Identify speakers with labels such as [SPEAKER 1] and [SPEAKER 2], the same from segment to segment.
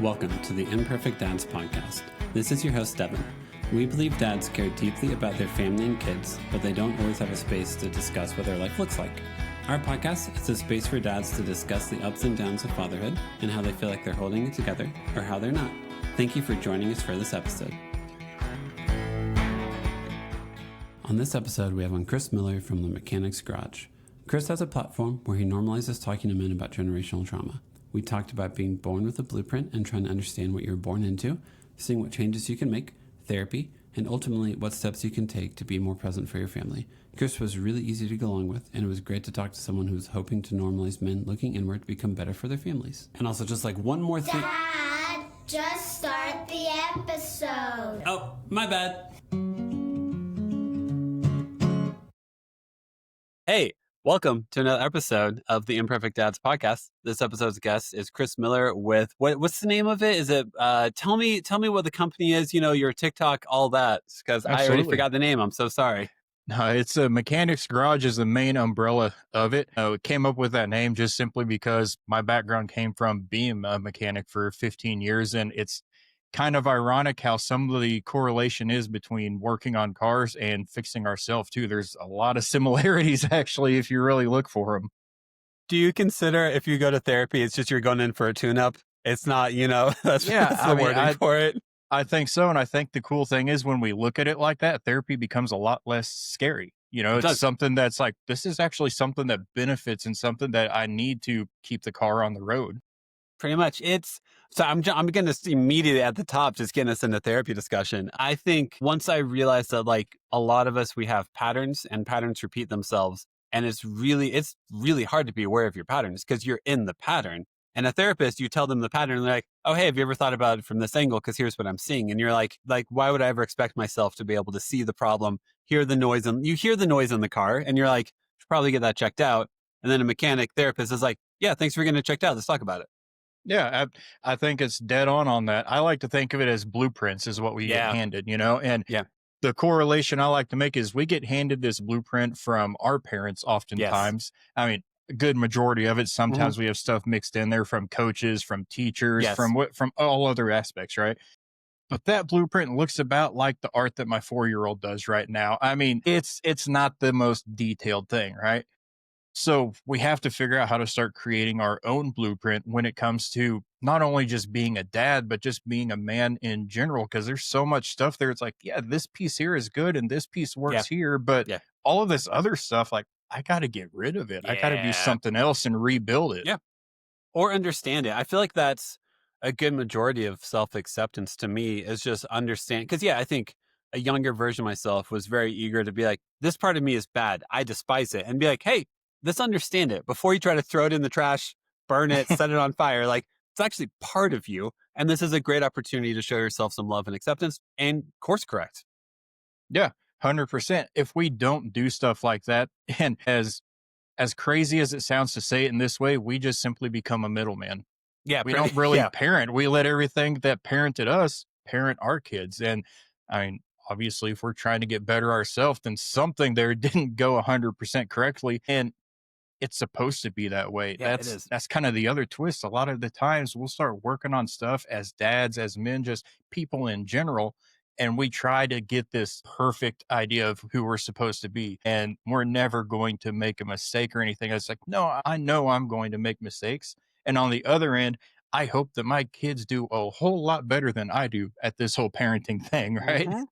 [SPEAKER 1] Welcome to the Imperfect Dads Podcast. This is your host, Devin. We believe dads care deeply about their family and kids, but they don't always have a space to discuss what their life looks like. Our podcast is a space for dads to discuss the ups and downs of fatherhood and how they feel like they're holding it together or how they're not. Thank you for joining us for this episode. On this episode, we have on Chris Miller from The Mechanic's Garage. Chris has a platform where he normalizes talking to men about generational trauma. We talked about being born with a blueprint and trying to understand what you were born into, seeing what changes you can make, therapy, and ultimately what steps you can take to be more present for your family. Chris was really easy to go along with, and it was great to talk to someone who's hoping to normalize men looking inward to become better for their families. And also just like one more thing.
[SPEAKER 2] Dad, just start the episode.
[SPEAKER 1] Oh, my bad. Hey, welcome to another episode of the Imperfect Dads Podcast. This episode's guest is Chris Miller with what's the name of it? Is it tell me what the company is, your TikTok, all that, because I already forgot the name. I'm so sorry.
[SPEAKER 3] No, it's a Mechanic's Garage is the main umbrella of it. It came up with that name just simply because my background came from being a mechanic for 15 years, and it's kind of ironic how some of the correlation is between working on cars and fixing ourselves too. There's a lot of similarities actually, if you really look for them.
[SPEAKER 1] Do you consider if you go to therapy, it's just you're going in for a tune-up? It's not, that's the wording for it.
[SPEAKER 3] I think so. And I think the cool thing is when we look at it like that, therapy becomes a lot less scary. It's something that's like, this is actually something that benefits and something that I need to keep the car on the road.
[SPEAKER 1] Pretty much. I'm going to immediately at the top, just getting us into therapy discussion. I think once I realized that like a lot of us, we have patterns and patterns repeat themselves. And it's really hard to be aware of your patterns because you're in the pattern. And a therapist, you tell them the pattern and they're like, oh, hey, have you ever thought about it from this angle? Because here's what I'm seeing. And you're like, why would I ever expect myself to be able to see the problem, hear the noise? And you hear the noise in the car and you're like, should probably get that checked out. And then a mechanic therapist is like, yeah, thanks for getting it checked out. Let's talk about it.
[SPEAKER 3] Yeah, I think it's dead on that. I like to think of it as blueprints is what we get handed, and the correlation I like to make is we get handed this blueprint from our parents oftentimes. Yes. I mean, a good majority of it. Sometimes we have stuff mixed in there from coaches, from teachers, from all other aspects, right? But that blueprint looks about like the art that my 4-year-old does right now. I mean, it's not the most detailed thing, right? So we have to figure out how to start creating our own blueprint when it comes to not only just being a dad, but just being a man in general, because there's so much stuff there. It's like, yeah, this piece here is good and this piece works here, but all of this other stuff, like, I got to get rid of it. I got to do something else and rebuild it.
[SPEAKER 1] Yeah. Or understand it. I feel like that's a good majority of self-acceptance to me is just understand. Because I think a younger version of myself was very eager to be like, this part of me is bad. I despise it. And be like, hey, let's understand it before you try to throw it in the trash, burn it, set it on fire. Like, it's actually part of you. And this is a great opportunity to show yourself some love and acceptance and course correct.
[SPEAKER 3] Yeah, 100%. If we don't do stuff like that, and as crazy as it sounds to say it in this way, we just simply become a middleman. Yeah, we don't really parent. We let everything that parented us parent our kids. And I mean, obviously, if we're trying to get better ourselves, then something there didn't go 100% correctly. And it's supposed to be that way.
[SPEAKER 1] Yeah,
[SPEAKER 3] that's kind of the other twist. A lot of the times we'll start working on stuff as dads, as men, just people in general. And we try to get this perfect idea of who we're supposed to be. And we're never going to make a mistake or anything. It's like, no, I know I'm going to make mistakes. And on the other end, I hope that my kids do a whole lot better than I do at this whole parenting thing, right?
[SPEAKER 1] Mm-hmm.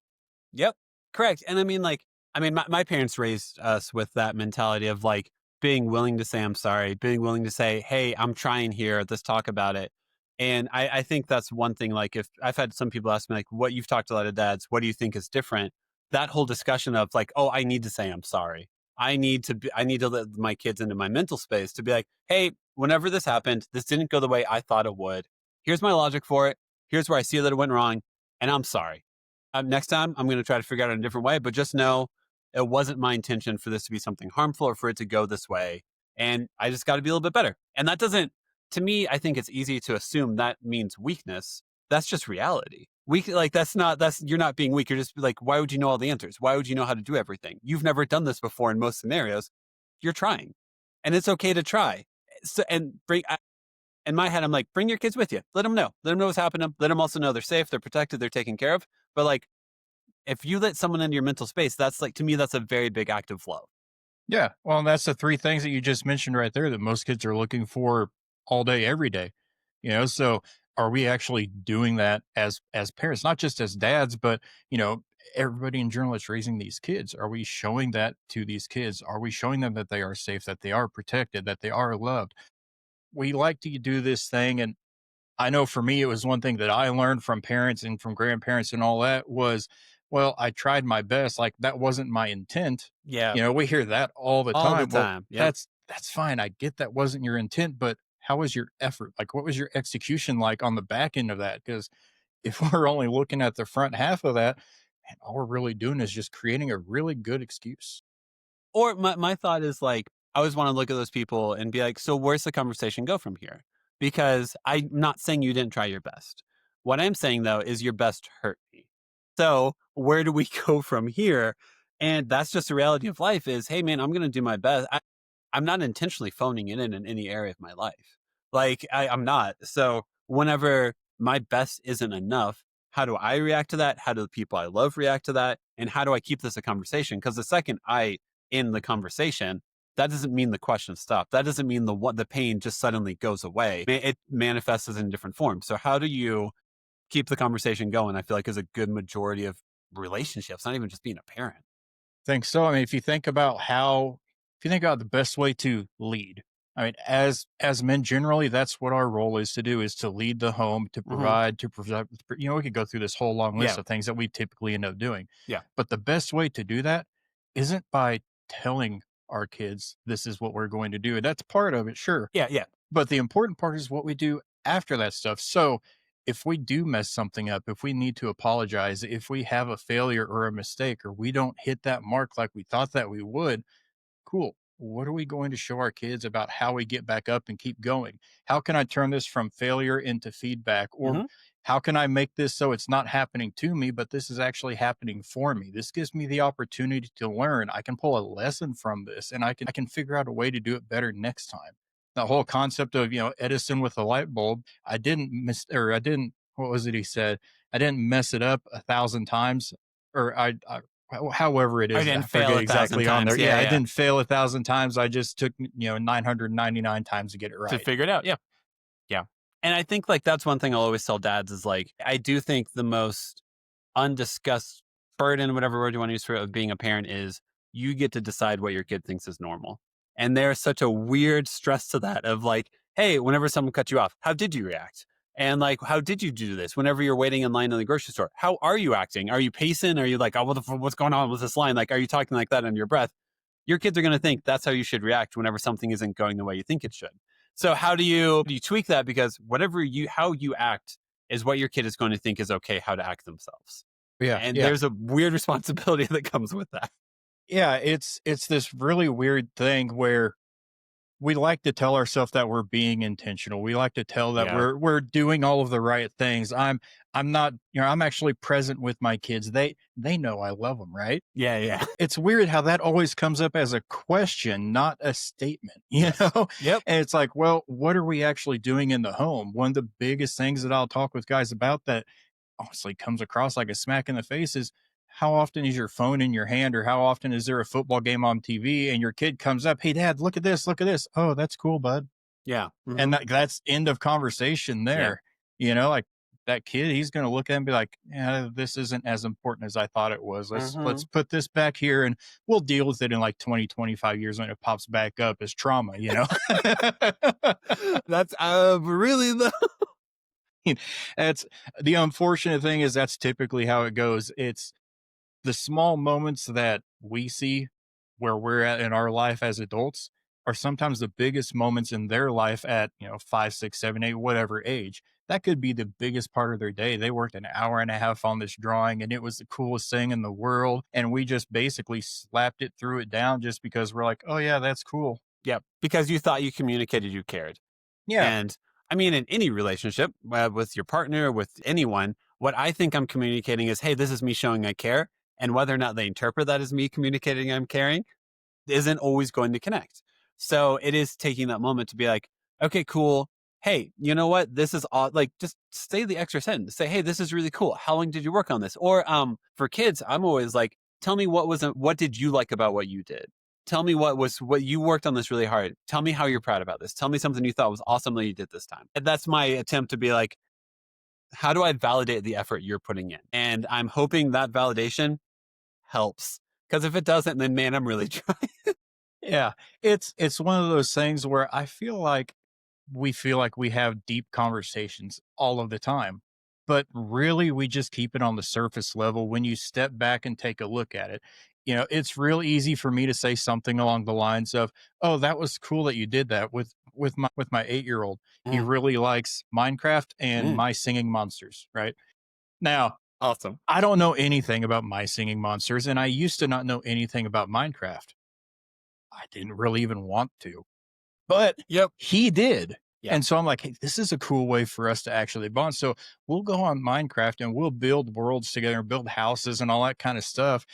[SPEAKER 1] Yep, correct. And I mean, my parents raised us with that mentality of like being willing to say, I'm sorry, being willing to say, hey, I'm trying here. Let's talk about it. And I think that's one thing, like if I've had some people ask me like, what you've talked to a lot of dads, what do you think is different? That whole discussion of like, oh, I need to say, I'm sorry. I need to let my kids into my mental space to be like, hey, whenever this happened, this didn't go the way I thought it would. Here's my logic for it. Here's where I see that it went wrong. And I'm sorry. Next time I'm going to try to figure out it a different way, but just know it wasn't my intention for this to be something harmful or for it to go this way. And I just got to be a little bit better. And that doesn't, to me, I think it's easy to assume that means weakness. That's just reality. You're not being weak. You're just like, why would you know all the answers? Why would you know how to do everything? You've never done this before in most scenarios. You're trying. And it's okay to try. So, in my head, I'm like, bring your kids with you. Let them know. Let them know what's happening. Let them also know they're safe, they're protected, they're taken care of. But like, if you let someone into your mental space, that's like, to me, that's a very big act of love.
[SPEAKER 3] Yeah. Well, and that's the three things that you just mentioned right there that most kids are looking for all day, every day. So are we actually doing that as parents, not just as dads, but everybody in general that's raising these kids? Are we showing that to these kids? Are we showing them that they are safe, that they are protected, that they are loved? We like to do this thing, and I know for me, it was one thing that I learned from parents and from grandparents and all that was, well, I tried my best. Like that wasn't my intent.
[SPEAKER 1] Yeah.
[SPEAKER 3] We hear that all the
[SPEAKER 1] All the
[SPEAKER 3] time. Well,
[SPEAKER 1] time. Yep.
[SPEAKER 3] that's fine. I get that wasn't your intent, but how was your effort? Like what was your execution like on the back end of that? Because if we're only looking at the front half of that, man, all we're really doing is just creating a really good excuse.
[SPEAKER 1] Or my thought is like, I always want to look at those people and be like, so where's the conversation go from here? Because I'm not saying you didn't try your best. What I'm saying though is your best hurt me. So where do we go from here? And that's just the reality of life is, hey man, I'm going to do my best. I'm not intentionally phoning it in any area of my life. Like I'm not. So whenever my best isn't enough, how do I react to that? How do the people I love react to that? And how do I keep this a conversation? Because the second I in the conversation, that doesn't mean the question stopped. That doesn't mean the pain just suddenly goes away. It manifests in different forms. So how do you keep the conversation going? I feel like is a good majority of relationships, not even just being a parent.
[SPEAKER 3] Think so. I mean, if you think about the best way to lead, I mean, as men generally, that's what our role is to do is to lead the home,
[SPEAKER 1] Hmm.
[SPEAKER 3] to provide. We could go through this whole long list
[SPEAKER 1] Yeah.
[SPEAKER 3] of things that we typically end up doing,
[SPEAKER 1] Yeah.
[SPEAKER 3] but the best way to do that isn't by telling our kids this is what we're going to do. That's part of it, sure,
[SPEAKER 1] Yeah. Yeah.
[SPEAKER 3] but the important part is what we do after that stuff. So if we do mess something up, if we need to apologize, if we have a failure or a mistake, or we don't hit that mark like we thought that we would, cool. What are we going to show our kids about how we get back up and keep going? How can I turn this from failure into feedback? Or
[SPEAKER 1] Hmm.
[SPEAKER 3] how can I make this so it's not happening to me, but this is actually happening for me? This gives me the opportunity to learn. I can pull a lesson from this and I can figure out a way to do it better next time. The whole concept of, Edison with the light bulb, I didn't, what was it he said? I didn't mess it up 1,000 times, or however it
[SPEAKER 1] I
[SPEAKER 3] is,
[SPEAKER 1] didn't
[SPEAKER 3] I
[SPEAKER 1] fail
[SPEAKER 3] forget
[SPEAKER 1] 1,000
[SPEAKER 3] exactly on there.
[SPEAKER 1] times. Yeah.
[SPEAKER 3] Yeah, I
[SPEAKER 1] Yeah.
[SPEAKER 3] didn't fail 1,000 times. I just took 999 times to get it
[SPEAKER 1] To
[SPEAKER 3] right.
[SPEAKER 1] figure it out. Yeah. Yeah. And I think like that's one thing I'll always tell dads is like, I do think the most undiscussed burden, whatever word you want to use for it, of being a parent is you get to decide what your kid thinks is normal. And there's such a weird stress to that of like, hey, whenever someone cuts you off, how did you react? And like, how did you do this? Whenever you're waiting in line in the grocery store, how are you acting? Are you pacing? Are you like, oh, what's going on with this line? Like, are you talking like that under your breath? Your kids are going to think that's how you should react whenever something isn't going the way you think it should. So how do you tweak that? Because how you act is what your kid is going to think is okay, how to act themselves.
[SPEAKER 3] Yeah,
[SPEAKER 1] And
[SPEAKER 3] yeah.
[SPEAKER 1] there's a weird responsibility that comes with that.
[SPEAKER 3] Yeah, it's this really weird thing where we like to tell ourselves that we're being intentional. We like to tell that
[SPEAKER 1] Yeah.
[SPEAKER 3] we're doing all of the right things. I'm not, I'm actually present with my kids. They know I love them, right?
[SPEAKER 1] Yeah. Yeah.
[SPEAKER 3] It's weird how that always comes up as a question, not a statement,
[SPEAKER 1] Yes. Yep.
[SPEAKER 3] And it's like, well, what are we actually doing in the home? One of the biggest things that I'll talk with guys about that honestly comes across like a smack in the face is how often is your phone in your hand, or how often is there a football game on TV and your kid comes up, hey dad, look at this, look at this. Oh, that's cool, bud.
[SPEAKER 1] Yeah.
[SPEAKER 3] And
[SPEAKER 1] Hmm.
[SPEAKER 3] that's end of conversation
[SPEAKER 1] Yeah.
[SPEAKER 3] there. Like that kid, he's going to look at it and be like, yeah, this isn't as important as I thought it was. Let's
[SPEAKER 1] Hmm.
[SPEAKER 3] put this back here and we'll deal with it in like 20, 25 years when it pops back up as trauma.
[SPEAKER 1] That's really the
[SPEAKER 3] That's the unfortunate thing is that's typically how it goes. It's the small moments that we see where we're at in our life as adults are sometimes the biggest moments in their life at 5, 6, 7, 8, whatever age. That could be the biggest part of their day. They worked an hour and a half on this drawing and it was the coolest thing in the world, and we just basically slapped it, threw it down just because we're like, oh yeah, that's cool.
[SPEAKER 1] yeah, because you thought you communicated you cared.
[SPEAKER 3] Yeah.
[SPEAKER 1] And I mean, in any relationship with your partner, with anyone, what I think I'm communicating is, hey, this is me showing I care. And whether or not they interpret that as me communicating I'm caring isn't always going to connect. So it is taking that moment to be like, okay, cool. hey, you know what? This is all like just say the extra sentence. Say, hey, this is really cool. How long did you work on this? Or for kids, I'm always like, tell me what did you like about what you did? Tell me what you worked on this really hard. Tell me how you're proud about this. Tell me something you thought was awesome that you did this time. And that's my attempt to be like, how do I validate the effort you're putting in? And I'm hoping that validation helps. Because if it doesn't, then man, I'm really trying.
[SPEAKER 3] Yeah, it's one of those things where I feel like we have deep conversations all of the time, but really we just keep it on the surface level when you step back and take a look at it. You know, it's real easy for me to say something along the lines of, "Oh, that was cool that you did that with my 8-year-old. He
[SPEAKER 1] Mm,
[SPEAKER 3] really likes Minecraft and
[SPEAKER 1] mm,
[SPEAKER 3] My Singing Monsters," right? Now,
[SPEAKER 1] awesome.
[SPEAKER 3] I don't know anything about My Singing Monsters, and I used to not know anything about Minecraft. I didn't really even want to. But
[SPEAKER 1] Yep.
[SPEAKER 3] he did.
[SPEAKER 1] Yeah.
[SPEAKER 3] And so I'm like, "Hey, this is a cool way for us to actually bond." So we'll go on Minecraft and we'll build worlds together, build houses and all that kind of stuff.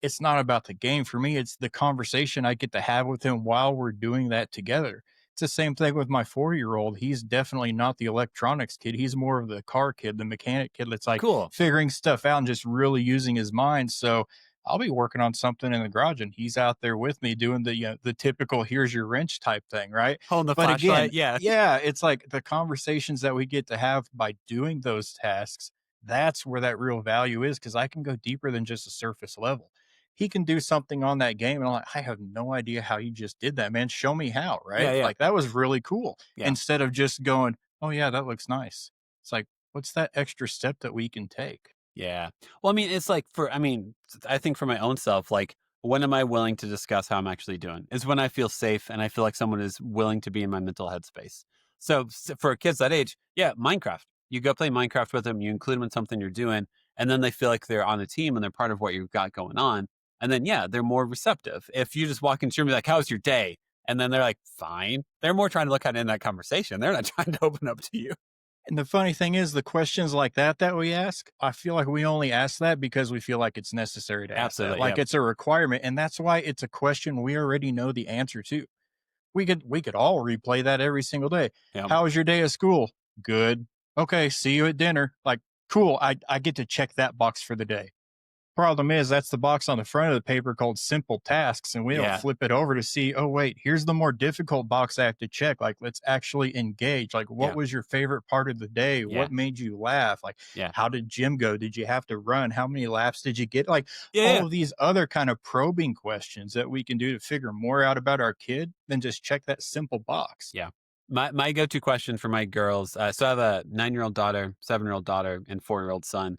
[SPEAKER 3] It's not about the game for me, it's the conversation I get to have with him while we're doing that together. It's the same thing with my 4-year-old. He's definitely not the electronics kid. He's more of the car kid, the mechanic kid that's like
[SPEAKER 1] Cool.
[SPEAKER 3] figuring stuff out and just really using his mind. So I'll be working on something in the garage and he's out there with me doing the the typical here's your wrench type thing, right?
[SPEAKER 1] Holding the
[SPEAKER 3] But again,
[SPEAKER 1] flashlight. Yeah.
[SPEAKER 3] yeah, it's like the conversations that we get to have by doing those tasks. That's where that real value is because I can go deeper than just a surface level. He can do something on that game, and I'm like, "I have no idea how you just did that, man. Show me how,"
[SPEAKER 1] Yeah.
[SPEAKER 3] right?
[SPEAKER 1] Yeah.
[SPEAKER 3] Like, that was really cool.
[SPEAKER 1] Yeah.
[SPEAKER 3] Instead of just going, "Oh, yeah, that looks nice." It's like, what's that extra step that we can take?
[SPEAKER 1] Yeah. Well, I mean, it's like I think for my own self, like, when am I willing to discuss how I'm actually doing? Is when I feel safe and I feel like someone is willing to be in my mental headspace. So for kids that age, yeah, Minecraft. You go play Minecraft with them, you include them in something you're doing, and then they feel like they're on a team and they're part of what you've got going on. And then, yeah, they're more receptive. If you just walk into and be like, how's your day? And then they're like, fine. They're more trying to look at it in that conversation. They're not trying to open up to you.
[SPEAKER 3] And the funny thing is the questions like that we ask, I feel like we only ask that because we feel like it's necessary to ask that.
[SPEAKER 1] Absolutely.
[SPEAKER 3] Like
[SPEAKER 1] Yep.
[SPEAKER 3] it's a requirement, and that's why it's a question we already know the answer to. We could all replay that every single day.
[SPEAKER 1] Yep.
[SPEAKER 3] How was your day at school? Good. Okay, see you at dinner. Like, cool. I get to check that box for the day. Problem is, that's the box on the front of the paper called simple tasks, and we don't
[SPEAKER 1] Yeah.
[SPEAKER 3] flip it over to see, oh, wait, here's the more difficult box I have to check. Like, let's actually engage. Like, what
[SPEAKER 1] Yeah.
[SPEAKER 3] was your favorite part of the day?
[SPEAKER 1] Yeah.
[SPEAKER 3] What made you laugh? Like,
[SPEAKER 1] Yeah.
[SPEAKER 3] how did gym go? Did you have to run? How many laps did you get? Like,
[SPEAKER 1] Yeah.
[SPEAKER 3] all
[SPEAKER 1] Yeah.
[SPEAKER 3] of these other kind of probing questions that we can do to figure more out about our kid than just check that simple box.
[SPEAKER 1] Yeah. My go-to question for my girls, so I have a 9-year-old daughter, 7-year-old daughter, and 4-year-old son,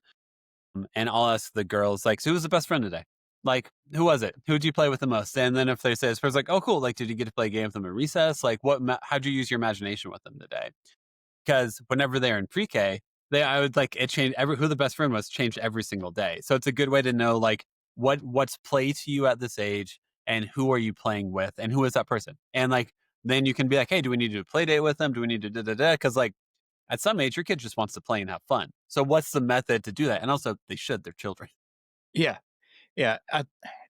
[SPEAKER 1] and I'll ask the girls, like, "So who was the best friend today? Like, who was it? Who'd you play with the most?" And then if they say, it's like, "Oh, cool. Like, did you get to play a game with them at recess? Like, how'd you use your imagination with them today?" Because whenever they're in pre-K, I would like it changed who the best friend was changed every single day. So it's a good way to know like what's play to you at this age and who are you playing with and who is that person. And like then you can be like, hey, do we need to do a play date with them? Do we need to da da da? Because like at some age, your kid just wants to play and have fun. So what's the method to do that? And also they should, they're children.
[SPEAKER 3] Yeah. Yeah,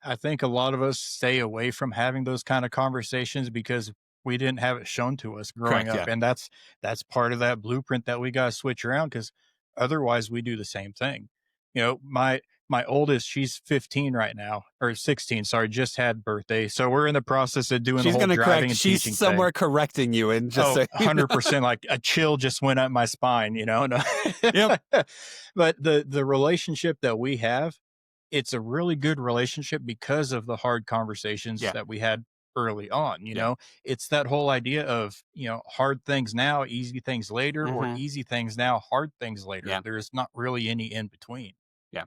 [SPEAKER 3] I think a lot of us stay away from having those kind of conversations because we didn't have it shown to us growing
[SPEAKER 1] Correct.
[SPEAKER 3] up,
[SPEAKER 1] Yeah.
[SPEAKER 3] and that's part of that blueprint that we gotta switch around because otherwise we do the same thing. You know, my oldest, she's 15 right now, or 16, sorry, just had birthday. So we're in the process of doing the
[SPEAKER 1] She's
[SPEAKER 3] whole
[SPEAKER 1] gonna
[SPEAKER 3] driving
[SPEAKER 1] correct.
[SPEAKER 3] and
[SPEAKER 1] She's
[SPEAKER 3] teaching thing.
[SPEAKER 1] somewhere correcting you and just
[SPEAKER 3] Oh,
[SPEAKER 1] so you know.
[SPEAKER 3] 100%, like a chill just went up my spine, you know? No.
[SPEAKER 1] Yep.
[SPEAKER 3] But the relationship that we have, it's a really good relationship because of the hard conversations
[SPEAKER 1] Yeah.
[SPEAKER 3] that we had early on, you
[SPEAKER 1] Yeah.
[SPEAKER 3] know? It's that whole idea of, hard things now, easy things later, or
[SPEAKER 1] Hmm.
[SPEAKER 3] easy things now, hard things later.
[SPEAKER 1] Yeah.
[SPEAKER 3] There's not really any in between.
[SPEAKER 1] Yeah.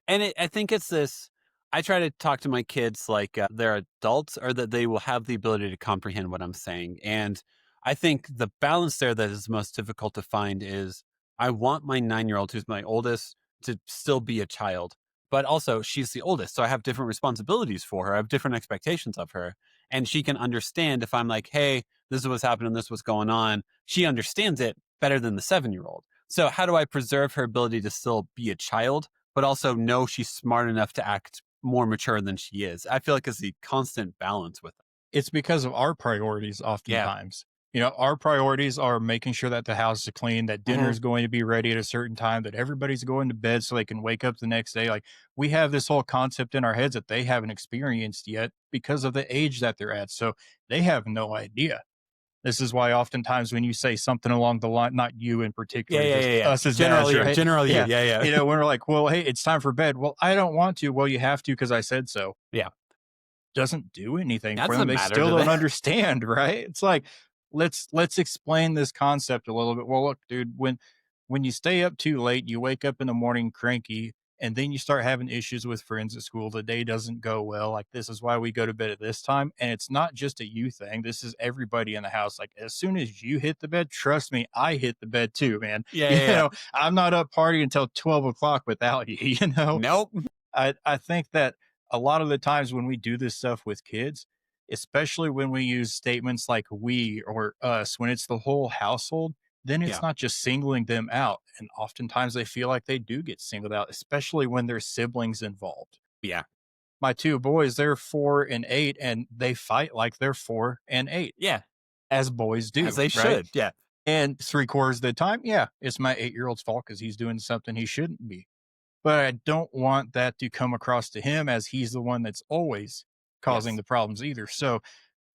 [SPEAKER 1] And I think it's this. I try to talk to my kids like they're adults or that they will have the ability to comprehend what I'm saying. And I think the balance there that is most difficult to find is I want my 9-year-old, who's my oldest, to still be a child, but also she's the oldest. So I have different responsibilities for her. I have different expectations of her. And she can understand if I'm like, hey, this is what's happening, this is what's going on. She understands it better than the 7-year-old. So how do I preserve her ability to still be a child? But also know she's smart enough to act more mature than she is. I feel like it's the constant balance with it.
[SPEAKER 3] It's because of our priorities
[SPEAKER 1] Yeah.
[SPEAKER 3] oftentimes. Our priorities are making sure that the house is clean, that dinner
[SPEAKER 1] Mhm.
[SPEAKER 3] is going to be ready at a certain time, that everybody's going to bed so they can wake up the next day. Like we have this whole concept in our heads that they haven't experienced yet because of the age that they're at. So they have no idea. This is why oftentimes when you say something along the line, not you in
[SPEAKER 1] Yeah,
[SPEAKER 3] particular,
[SPEAKER 1] yeah,
[SPEAKER 3] just
[SPEAKER 1] yeah, yeah.
[SPEAKER 3] us as
[SPEAKER 1] General
[SPEAKER 3] dads,
[SPEAKER 1] you,
[SPEAKER 3] right?
[SPEAKER 1] general you.
[SPEAKER 3] Yeah.
[SPEAKER 1] Yeah, yeah.
[SPEAKER 3] When we're like, well, hey, it's time for bed. Well, I don't want to. Well, you have to because I said so.
[SPEAKER 1] Yeah.
[SPEAKER 3] Doesn't do anything
[SPEAKER 1] That
[SPEAKER 3] for them.
[SPEAKER 1] doesn't
[SPEAKER 3] They
[SPEAKER 1] matter
[SPEAKER 3] still
[SPEAKER 1] to
[SPEAKER 3] don't
[SPEAKER 1] them.
[SPEAKER 3] understand, right? It's like, let's explain this concept a little bit. Well, look, dude, when you stay up too late, you wake up in the morning cranky, and then you start having issues with friends at school. The day doesn't go well. Like this is why we go to bed at this time. And it's not just a you thing. This is everybody in the house. Like as soon as you hit the bed, trust me, I hit the bed too, man.
[SPEAKER 1] Yeah, yeah, yeah.
[SPEAKER 3] I'm not up partying until 12 o'clock without you,
[SPEAKER 1] Nope.
[SPEAKER 3] I think that a lot of the times when we do this stuff with kids, especially when we use statements like we or us, when it's the whole household, then it's
[SPEAKER 1] Yeah.
[SPEAKER 3] not just singling them out. And oftentimes they feel like they do get singled out, especially when there's siblings involved.
[SPEAKER 1] Yeah.
[SPEAKER 3] My two boys, they're 4 and 8, and they fight like they're 4 and 8,
[SPEAKER 1] Yeah.
[SPEAKER 3] as boys
[SPEAKER 1] As
[SPEAKER 3] do,
[SPEAKER 1] they
[SPEAKER 3] right?
[SPEAKER 1] should. Yeah.
[SPEAKER 3] And 3 quarters of the time, yeah, it's my 8-year old's fault because he's doing something he shouldn't be, but I don't want that to come across to him as he's the one that's always causing
[SPEAKER 1] Yes.
[SPEAKER 3] the problems either. So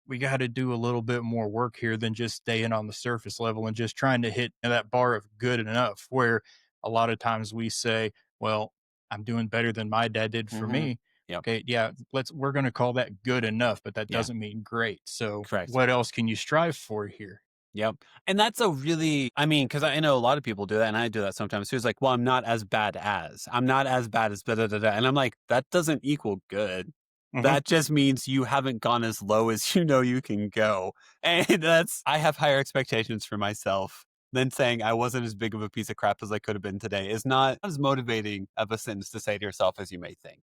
[SPEAKER 3] we got to do a little bit more work here than just staying on the surface level and just trying to hit that bar of good enough, where a lot of times we say, well, I'm doing better than my dad did for
[SPEAKER 1] Mhm.
[SPEAKER 3] me.
[SPEAKER 1] Yep.
[SPEAKER 3] Okay, yeah, we're going to call that good enough, but that
[SPEAKER 1] Yeah.
[SPEAKER 3] doesn't mean great. So
[SPEAKER 1] Correct.
[SPEAKER 3] what else can you strive for here?
[SPEAKER 1] Yep. And that's a really, I mean, because I know a lot of people do that, and I do that sometimes too. It's like, well, I'm not as bad as, I'm not as bad as da da da da. And I'm like, that doesn't equal good.
[SPEAKER 3] Hmm.
[SPEAKER 1] That just means you haven't gone as low as you know you can go. And that's, I have higher expectations for myself than saying I wasn't as big of a piece of crap as I could have been today is not as motivating of a sentence to say to yourself as you may think.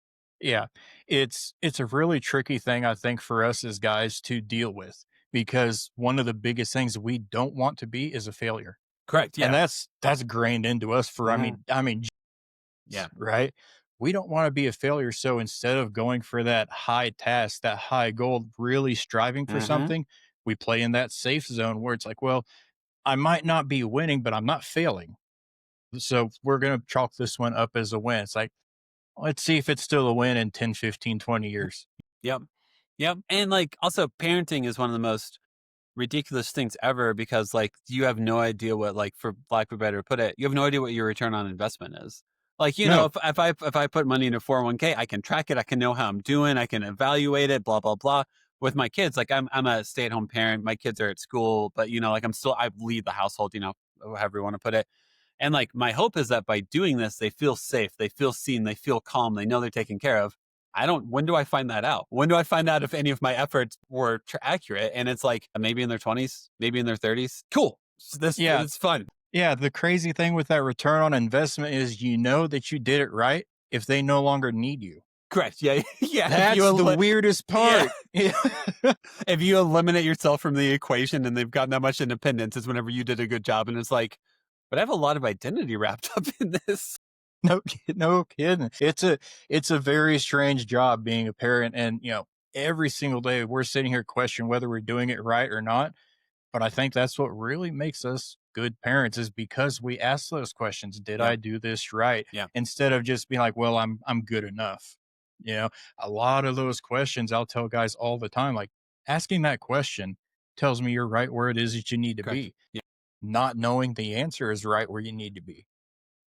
[SPEAKER 3] Yeah, it's a really tricky thing I think for us as guys to deal with, because one of the biggest things we don't want to be is a failure.
[SPEAKER 1] Correct.
[SPEAKER 3] And
[SPEAKER 1] Yeah.
[SPEAKER 3] that's grained into us for
[SPEAKER 1] Hmm. Yeah.
[SPEAKER 3] right? We don't want to be a failure, so instead of going for that high task, that high goal, really striving for
[SPEAKER 1] Hmm.
[SPEAKER 3] something, we play in that safe zone where it's like, well, I might not be winning, but I'm not failing. So we're going to chalk this one up as a win. It's like, let's see if it's still a win in 10, 15, 20 years.
[SPEAKER 1] Yep. Yep. And like also parenting is one of the most ridiculous things ever because like you have no idea what like for lack of a better put it, you have no idea what your return on investment is. Like,
[SPEAKER 3] No.
[SPEAKER 1] if I put money in a 401k, I can track it, I can know how I'm doing, I can evaluate it, blah, blah, blah. With my kids, like I'm a stay-at-home parent. My kids are at school, but like I lead the household, however you want to put it. And like my hope is that by doing this, they feel safe, they feel seen, they feel calm, they know they're taken care of. I don't, when do I find that out? When do I find out if any of my efforts were accurate? And it's like maybe in their 20s, maybe in their 30s. Cool.
[SPEAKER 3] Yeah.
[SPEAKER 1] It's fun.
[SPEAKER 3] Yeah, the crazy thing with that return on investment is you know that you did it right if they no longer need you.
[SPEAKER 1] Correct. Yeah. Yeah.
[SPEAKER 3] That's the weirdest
[SPEAKER 1] Yeah.
[SPEAKER 3] part. Yeah.
[SPEAKER 1] If you eliminate yourself from the equation and they've got that much independence, is whenever you did a good job. And it's like, but I have a lot of identity wrapped up in this.
[SPEAKER 3] No kidding. It's a very strange job being a parent, and every single day we're sitting here questioning whether we're doing it right or not. But I think that's what really makes us good parents is because we ask those questions. Did
[SPEAKER 1] Yeah.
[SPEAKER 3] I do this right?
[SPEAKER 1] Yeah.
[SPEAKER 3] Instead of just being like, well, I'm good enough. You know, a lot of those questions I'll tell guys all the time, like asking that question tells me you're right where it is that you need to
[SPEAKER 1] Correct.
[SPEAKER 3] be.
[SPEAKER 1] Yeah.
[SPEAKER 3] Not knowing the answer is right where you need to be.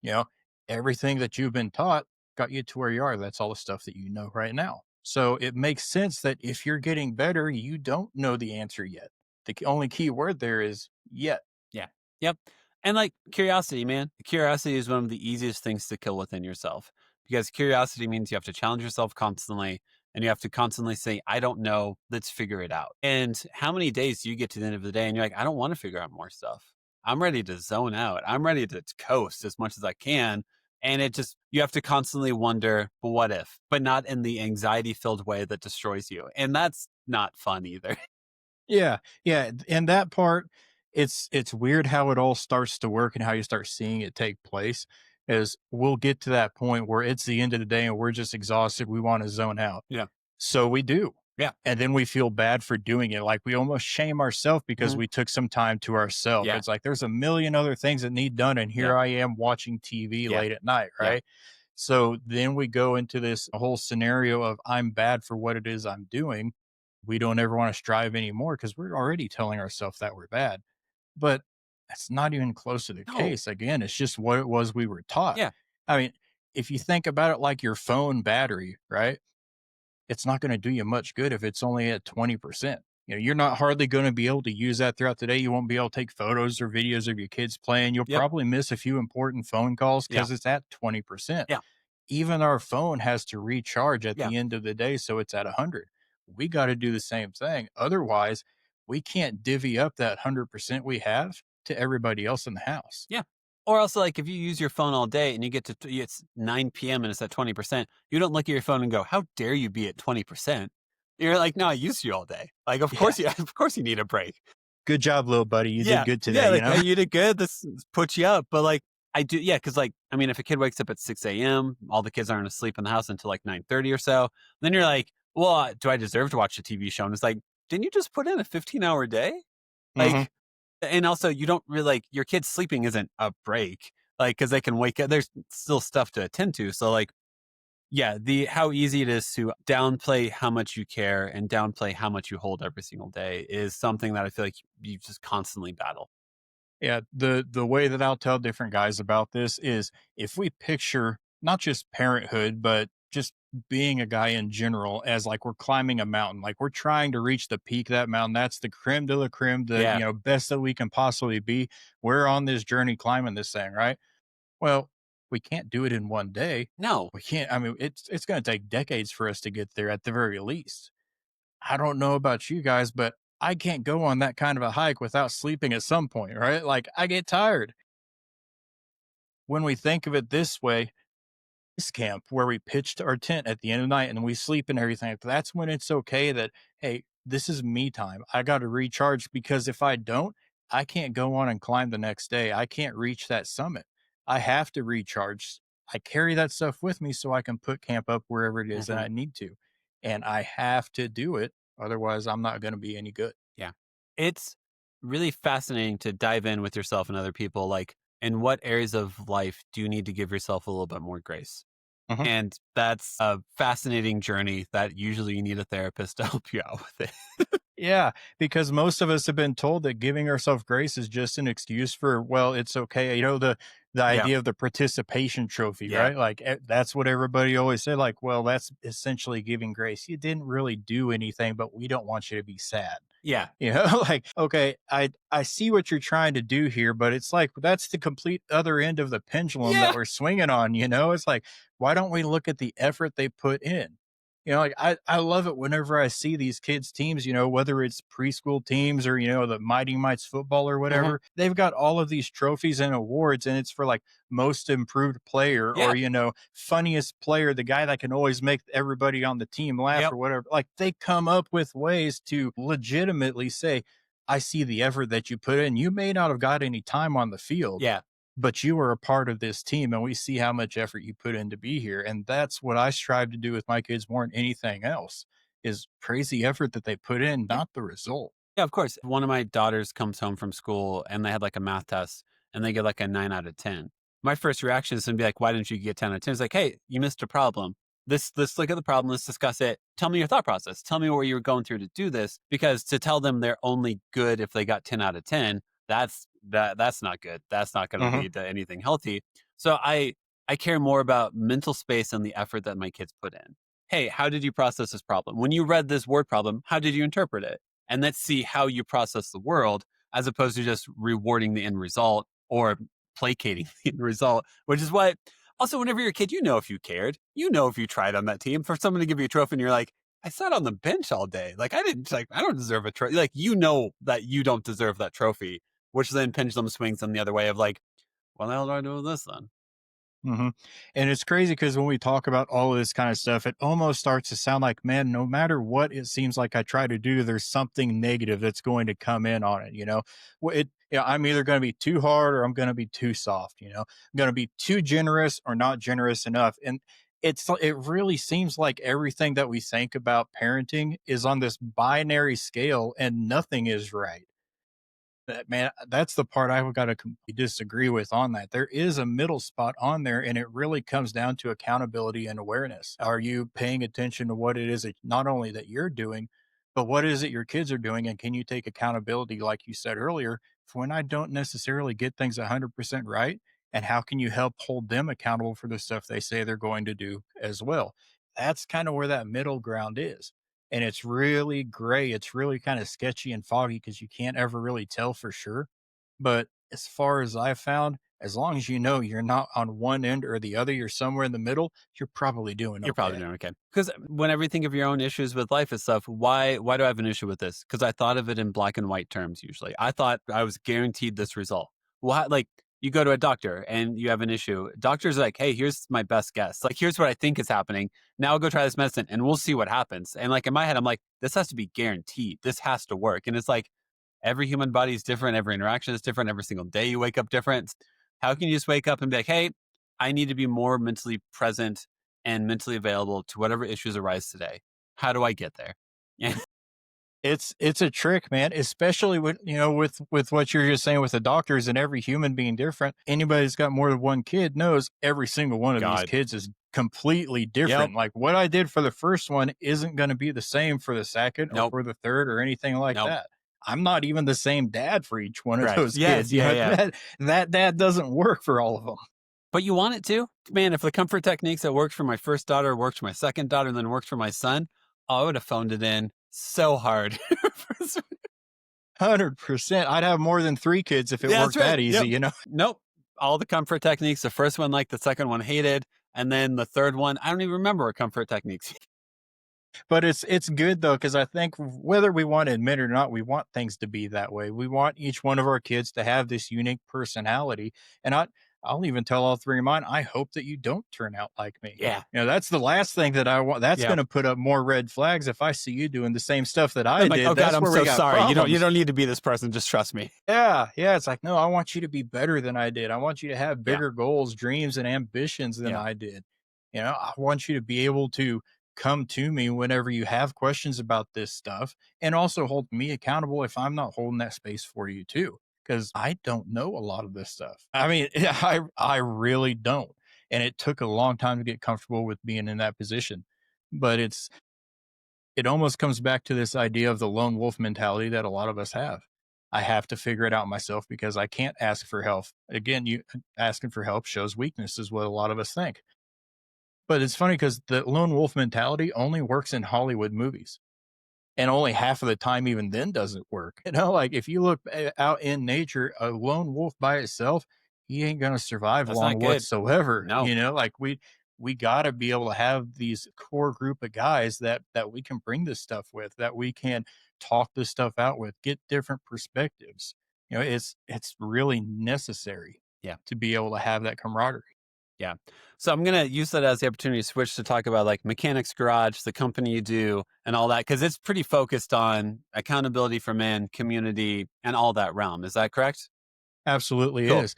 [SPEAKER 3] You know, everything that you've been taught got you to where you are. That's all the stuff that you know right now. So it makes sense that if you're getting better, you don't know the answer yet. The only key word there is yet.
[SPEAKER 1] Yeah. Yep. And like curiosity, man. Curiosity is one of the easiest things to kill within yourself because curiosity means you have to challenge yourself constantly and you have to constantly say, I don't know, let's figure it out. And how many days do you get to the end of the day and you're like, I don't want to figure out more stuff. I'm ready to zone out. I'm ready to coast as much as I can. And it just, you have to constantly wonder, well, what if, but not in the anxiety filled way that destroys you. And that's not fun either.
[SPEAKER 3] Yeah, yeah, and that part, it's weird how it all starts to work and how you start seeing it take place. Is we'll get to that point where it's the end of the day and we're just exhausted. We want to zone out,
[SPEAKER 1] Yeah.
[SPEAKER 3] so we do.
[SPEAKER 1] Yeah.
[SPEAKER 3] And then we feel bad for doing it. Like we almost shame ourselves because
[SPEAKER 1] Mhm.
[SPEAKER 3] we took some time to ourselves.
[SPEAKER 1] Yeah.
[SPEAKER 3] It's like there's a million other things that need done. And
[SPEAKER 1] Yeah.
[SPEAKER 3] here I am watching TV
[SPEAKER 1] Yeah.
[SPEAKER 3] late at night,
[SPEAKER 1] Yeah.
[SPEAKER 3] right? So then we go into this whole scenario of I'm bad for what it is I'm doing. We don't ever want to strive anymore because we're already telling ourselves that we're bad. But that's not even close to the
[SPEAKER 1] No.
[SPEAKER 3] case. Again, it's just what it was we were taught.
[SPEAKER 1] Yeah.
[SPEAKER 3] I mean, if you think about it like your phone battery, right? It's not going to do you much good if it's only at 20%. You know, you're not hardly going to be able to use that throughout the day. You won't be able to take photos or videos of your kids playing. You'll
[SPEAKER 1] Yep.
[SPEAKER 3] probably miss a few important phone calls
[SPEAKER 1] Yeah.
[SPEAKER 3] because it's at 20%.
[SPEAKER 1] Yeah.
[SPEAKER 3] Even our phone has to recharge at
[SPEAKER 1] Yeah.
[SPEAKER 3] the end of the day, so it's at 100. We got to do the same thing. Otherwise, we can't divvy up that 100% we have to everybody else in the house.
[SPEAKER 1] Yeah. Or also, like, if you use your phone all day and you get to it's 9 p.m. and it's at 20%, you don't look at your phone and go, "How dare you be at 20%?" You're like, "No, I used you all day." Like, of
[SPEAKER 3] Yeah.
[SPEAKER 1] course you of course you need a break.
[SPEAKER 3] Good job, little buddy. You did
[SPEAKER 1] Yeah.
[SPEAKER 3] good
[SPEAKER 1] Yeah,
[SPEAKER 3] today, you
[SPEAKER 1] like,
[SPEAKER 3] know?
[SPEAKER 1] "Hey, you did good. This puts you up." But, like, I do yeah, because like, I mean, if a kid wakes up at 6 a.m., all the kids aren't asleep in the house until, like, 9:30 or so, then you're like, "Well, do I deserve to watch a TV show?" And it's like, "Didn't you just put in a 15-hour day?"
[SPEAKER 3] Mhm.
[SPEAKER 1] Like, and also, you don't really like your kids sleeping isn't a break, like, because they can wake up. There's still stuff to attend to. So, like, yeah, the how easy it is to downplay how much you care and downplay how much you hold every single day is something that I feel like you just constantly battle.
[SPEAKER 3] Yeah, the way that I'll tell different guys about this is if we picture not just parenthood, but just being a guy in general as like we're climbing a mountain, like we're trying to reach the peak of that mountain. That's the creme de la creme, the
[SPEAKER 1] Yeah.
[SPEAKER 3] best that we can possibly be. We're on this journey climbing this thing, right? Well, we can't do it in one day.
[SPEAKER 1] No.
[SPEAKER 3] We can't. I mean, it's going to take decades for us to get there at the very least. I don't know about you guys, but I can't go on that kind of a hike without sleeping at some point, right? Like I get tired. When we think of it this way, this camp where we pitched our tent at the end of the night and we sleep and everything, that's when it's okay that, hey, this is me time. I got to recharge because if I don't, I can't go on and climb the next day. I can't reach that summit. I have to recharge. I carry that stuff with me so I can put camp up wherever it is that
[SPEAKER 1] Mhm.
[SPEAKER 3] I need to. And I have to do it. Otherwise, I'm not going to be any good.
[SPEAKER 1] Yeah. It's really fascinating to dive in with yourself and other people. Like, in what areas of life do you need to give yourself a little bit more grace?
[SPEAKER 3] Mhm.
[SPEAKER 1] And that's a fascinating journey that usually you need a therapist to help you out with it.
[SPEAKER 3] Yeah, because most of us have been told that giving ourselves grace is just an excuse for, well, it's okay. The
[SPEAKER 1] Yeah.
[SPEAKER 3] idea of the participation trophy,
[SPEAKER 1] Yeah.
[SPEAKER 3] right? Like that's what everybody always said. Like, well, that's essentially giving grace. You didn't really do anything, but we don't want you to be sad.
[SPEAKER 1] Yeah.
[SPEAKER 3] You know, like, okay, I see what you're trying to do here, but it's like that's the complete other end of the pendulum that
[SPEAKER 1] Yeah.
[SPEAKER 3] we're swinging on, you know? It's like, why don't we look at the effort they put in? You know, like I love it whenever I see these kids' teams, whether it's preschool teams or, the Mighty Mites football or
[SPEAKER 1] Mhm.
[SPEAKER 3] whatever, they've got all of these trophies and awards, and it's for like most improved player or,
[SPEAKER 1] Yeah.
[SPEAKER 3] funniest player, the guy that can always make everybody on the team laugh
[SPEAKER 1] Yep.
[SPEAKER 3] or whatever. Like they come up with ways to legitimately say, I see the effort that you put in. You may not have got any time on the field,
[SPEAKER 1] Yeah.
[SPEAKER 3] but you were a part of this team and we see how much effort you put in to be here. And that's what I strive to do with my kids more than anything else is praise the effort that they put in,
[SPEAKER 1] Yeah.
[SPEAKER 3] not the result.
[SPEAKER 1] Yeah, of course. One of my daughters comes home from school and they had like a math test and they get like a 9 out of 10. My first reaction is to be like, why didn't you get 10 out of 10? It's like, hey, you missed a problem. Let's look at the problem. Let's discuss it. Tell me your thought process. Tell me what you were going through to do this. Because to tell them they're only good if they got 10 out of 10, that's not good. That's not going to
[SPEAKER 3] Hmm.
[SPEAKER 1] lead to anything healthy. So I care more about mental space and the effort that my kids put in. Hey, how did you process this problem? When you read this word problem, how did you interpret it? And let's see how you process the world as opposed to just rewarding the end result or placating the end result, which is what also whenever you're a kid, you know if you cared, you know if you tried on that team. For someone to give you a trophy and you're like, I sat on the bench all day. Like I don't deserve a trophy. Like you know that you don't deserve that trophy, which then pendulum swings on the other way of like, what the hell do I do with this then?
[SPEAKER 3] Hmm. And it's crazy because when we talk about all of this kind of stuff, it almost starts to sound like, man, no matter what it seems like I try to do, there's something negative that's going to come in on it. I'm either going to be too hard or I'm going to be too soft. I'm going to be too generous or not generous enough. And it really seems like everything that we think about parenting is on this binary scale and nothing is right. That man, that's the part I've got to completely disagree with on that. There is a middle spot on there, and it really comes down to accountability and awareness. Are you paying attention to what it is that not only that you're doing, but what is it your kids are doing? And can you take accountability, like you said earlier, for when I don't necessarily get things 100% right? And how can you help hold them accountable for the stuff they say they're going to do as well? That's kind of where that middle ground is, and it's really gray. It's really kind of sketchy and foggy because you can't ever really tell for sure. But as far as I've found, as long as you know you're not on one end or the other, you're somewhere in the middle, you're probably doing
[SPEAKER 1] You're probably
[SPEAKER 3] okay.
[SPEAKER 1] doing okay. Because whenever you think of your own issues with life and stuff, why do I have an issue with this? Because I thought of it in black and white terms usually. I thought I was guaranteed this result. Well, like you go to a doctor and you have an issue. Doctor's like, hey, here's my best guess. Like, here's what I think is happening. Now I'll go try this medicine and we'll see what happens. And like in my head, I'm like, this has to be guaranteed. This has to work. And it's like every human body is different. Every interaction is different. Every single day you wake up different. How can you just wake up and be like, hey, I need to be more mentally present and mentally available to whatever issues arise today? How do I get there? Yeah.
[SPEAKER 3] It's a trick, man, especially with, with what you're just saying with the doctors and every human being different. Anybody that's got more than one kid knows every single one of these
[SPEAKER 1] God.
[SPEAKER 3] kids is completely
[SPEAKER 1] Yep.
[SPEAKER 3] different. Like what I did for the first one isn't going to be the same for the second or
[SPEAKER 1] Nope.
[SPEAKER 3] for the third or anything like
[SPEAKER 1] Nope.
[SPEAKER 3] that. I'm not even the same dad for each one of
[SPEAKER 1] Correct.
[SPEAKER 3] those
[SPEAKER 1] Yes.
[SPEAKER 3] kids.
[SPEAKER 1] Yeah. Yeah.
[SPEAKER 3] That dad doesn't work for all of them.
[SPEAKER 1] But you want it to? Man, if the comfort techniques that worked for my first daughter worked for my second daughter and then worked for my son, I would have phoned it in so hard.
[SPEAKER 3] 100%. I'd have more than 3 kids if it
[SPEAKER 1] Yeah, that's
[SPEAKER 3] worked
[SPEAKER 1] right.
[SPEAKER 3] that easy,
[SPEAKER 1] Yep.
[SPEAKER 3] you know?
[SPEAKER 1] Nope. All the comfort techniques. The first one, like the second one, hated. And then the third one, I don't even remember what comfort techniques.
[SPEAKER 3] But it's good though, because I think whether we want to admit it or not, we want things to be that way. We want each one of our kids to have this unique personality. And I'll even tell all 3 of mine, I hope that you don't turn out like me.
[SPEAKER 1] Yeah.
[SPEAKER 3] That's the last thing that I want. That's
[SPEAKER 1] Yeah.
[SPEAKER 3] going to put up more red flags if I see you doing the same stuff that I
[SPEAKER 1] I'm like,
[SPEAKER 3] did.
[SPEAKER 1] oh God,
[SPEAKER 3] That's
[SPEAKER 1] I'm
[SPEAKER 3] where we
[SPEAKER 1] so
[SPEAKER 3] got
[SPEAKER 1] sorry. You
[SPEAKER 3] problems.
[SPEAKER 1] don't need to be this person. Just trust me.
[SPEAKER 3] Yeah, yeah. It's like, no, I want you to be better than I did. I want you to have
[SPEAKER 1] Yeah.
[SPEAKER 3] bigger goals, dreams, and ambitions than
[SPEAKER 1] Yeah.
[SPEAKER 3] I did. I want you to be able to come to me whenever you have questions about this stuff and also hold me accountable if I'm not holding that space for you too. Cause I don't know a lot of this stuff. I mean, I really don't. And it took a long time to get comfortable with being in that position. But it almost comes back to this idea of the lone wolf mentality that a lot of us have. I have to figure it out myself because I can't ask for help. Again, you asking for help shows weakness is what a lot of us think. But it's funny because the lone wolf mentality only works in Hollywood movies. And only half of the time, even then, doesn't work. Like if you look out in nature, a lone wolf by itself, he ain't gonna survive
[SPEAKER 1] That's not
[SPEAKER 3] long
[SPEAKER 1] good.
[SPEAKER 3] whatsoever.
[SPEAKER 1] No.
[SPEAKER 3] Like we got to be able to have these core group of guys that we can bring this stuff with, that we can talk this stuff out with, get different perspectives. It's really necessary
[SPEAKER 1] Yeah.
[SPEAKER 3] to be able to have that camaraderie.
[SPEAKER 1] Yeah. So I'm going to use that as the opportunity to switch to talk about like Mechanics Garage, the company you do, and all that, because it's pretty focused on accountability for men, community, and all that realm. Is that correct?
[SPEAKER 3] Absolutely
[SPEAKER 1] Cool.
[SPEAKER 3] is.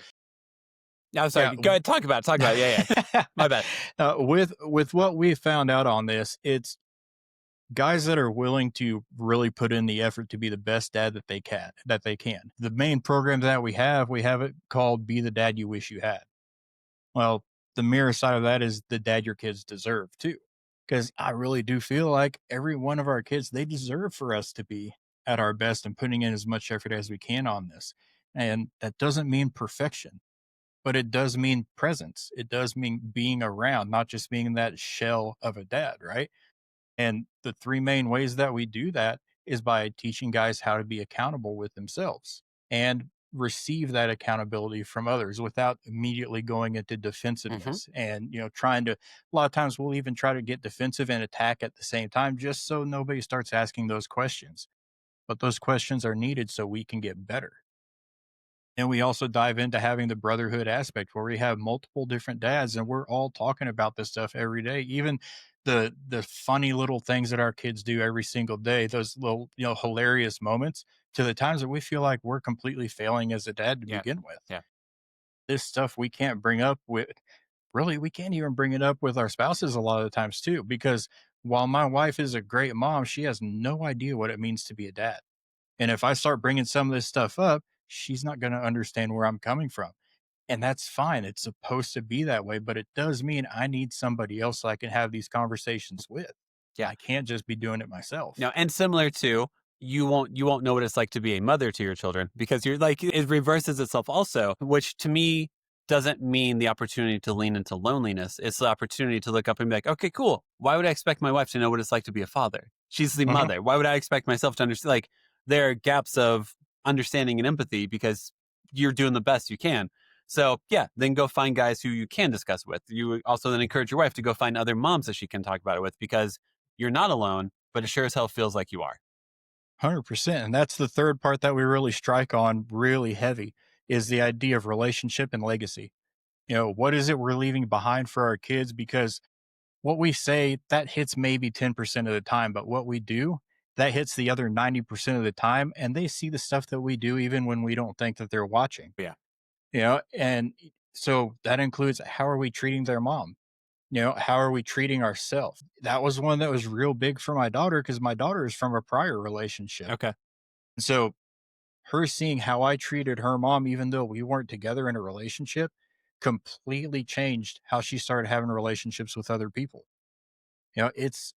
[SPEAKER 1] I'm
[SPEAKER 3] Yeah.
[SPEAKER 1] sorry. Go ahead. Talk about it. Talk about it. Yeah. Yeah. My bad.
[SPEAKER 3] With what we found out on this, it's guys that are willing to really put in the effort to be the best dad that they can. The main program that we have it called Be the Dad You Wish You Had. Well, the mirror side of that is the dad your kids deserve too. Because I really do feel like every one of our kids, they deserve for us to be at our best and putting in as much effort as we can on this. And that doesn't mean perfection, but it does mean presence. It does mean being around, not just being that shell of a dad, right? And the 3 main ways that we do that is by teaching guys how to be accountable with themselves and receive that accountability from others without immediately going into
[SPEAKER 1] Hmm.
[SPEAKER 3] defensiveness and, trying to, a lot of times we'll even try to get defensive and attack at the same time just so nobody starts asking those questions. But those questions are needed so we can get better. And we also dive into having the brotherhood aspect where we have multiple different dads and we're all talking about this stuff every day. Even the funny little things that our kids do every single day, those little, hilarious moments, to the times that we feel like we're completely failing as a dad to
[SPEAKER 1] Yeah.
[SPEAKER 3] begin with.
[SPEAKER 1] Yeah.
[SPEAKER 3] This stuff we can't bring up with really, we can't even bring it up with our spouses a lot of the times too, because while my wife is a great mom, she has no idea what it means to be a dad. And if I start bringing some of this stuff up, she's not going to understand where I'm coming from. And that's fine. It's supposed to be that way, but it does mean I need somebody else I can have these conversations with.
[SPEAKER 1] Yeah.
[SPEAKER 3] I can't just be doing it myself.
[SPEAKER 1] No, and similar to you won't know what it's like to be a mother to your children because you're like it reverses itself also, which to me doesn't mean the opportunity to lean into loneliness. It's the opportunity to look up and be like, okay, cool. Why would I expect my wife to know what it's like to be a father? She's the
[SPEAKER 3] Mhm.
[SPEAKER 1] mother. Why would I expect myself to understand? Like there are gaps of understanding and empathy because you're doing the best you can. So yeah, then go find guys who you can discuss with. You also then encourage your wife to go find other moms that she can talk about it with because you're not alone, but it sure as hell feels like you are.
[SPEAKER 3] 100%. And that's the third part that we really strike on really heavy is the idea of relationship and legacy. What is it we're leaving behind for our kids? Because what we say that hits maybe 10% of the time, but what we do that hits the other 90% of the time. And they see the stuff that we do even when we don't think that they're watching,
[SPEAKER 1] Yeah.
[SPEAKER 3] and so that includes how are we treating their mom? How are we treating ourselves? That was one that was real big for my daughter because my daughter is from a prior relationship.
[SPEAKER 1] Okay.
[SPEAKER 3] So her seeing how I treated her mom, even though we weren't together in a relationship, completely changed how she started having relationships with other people. It's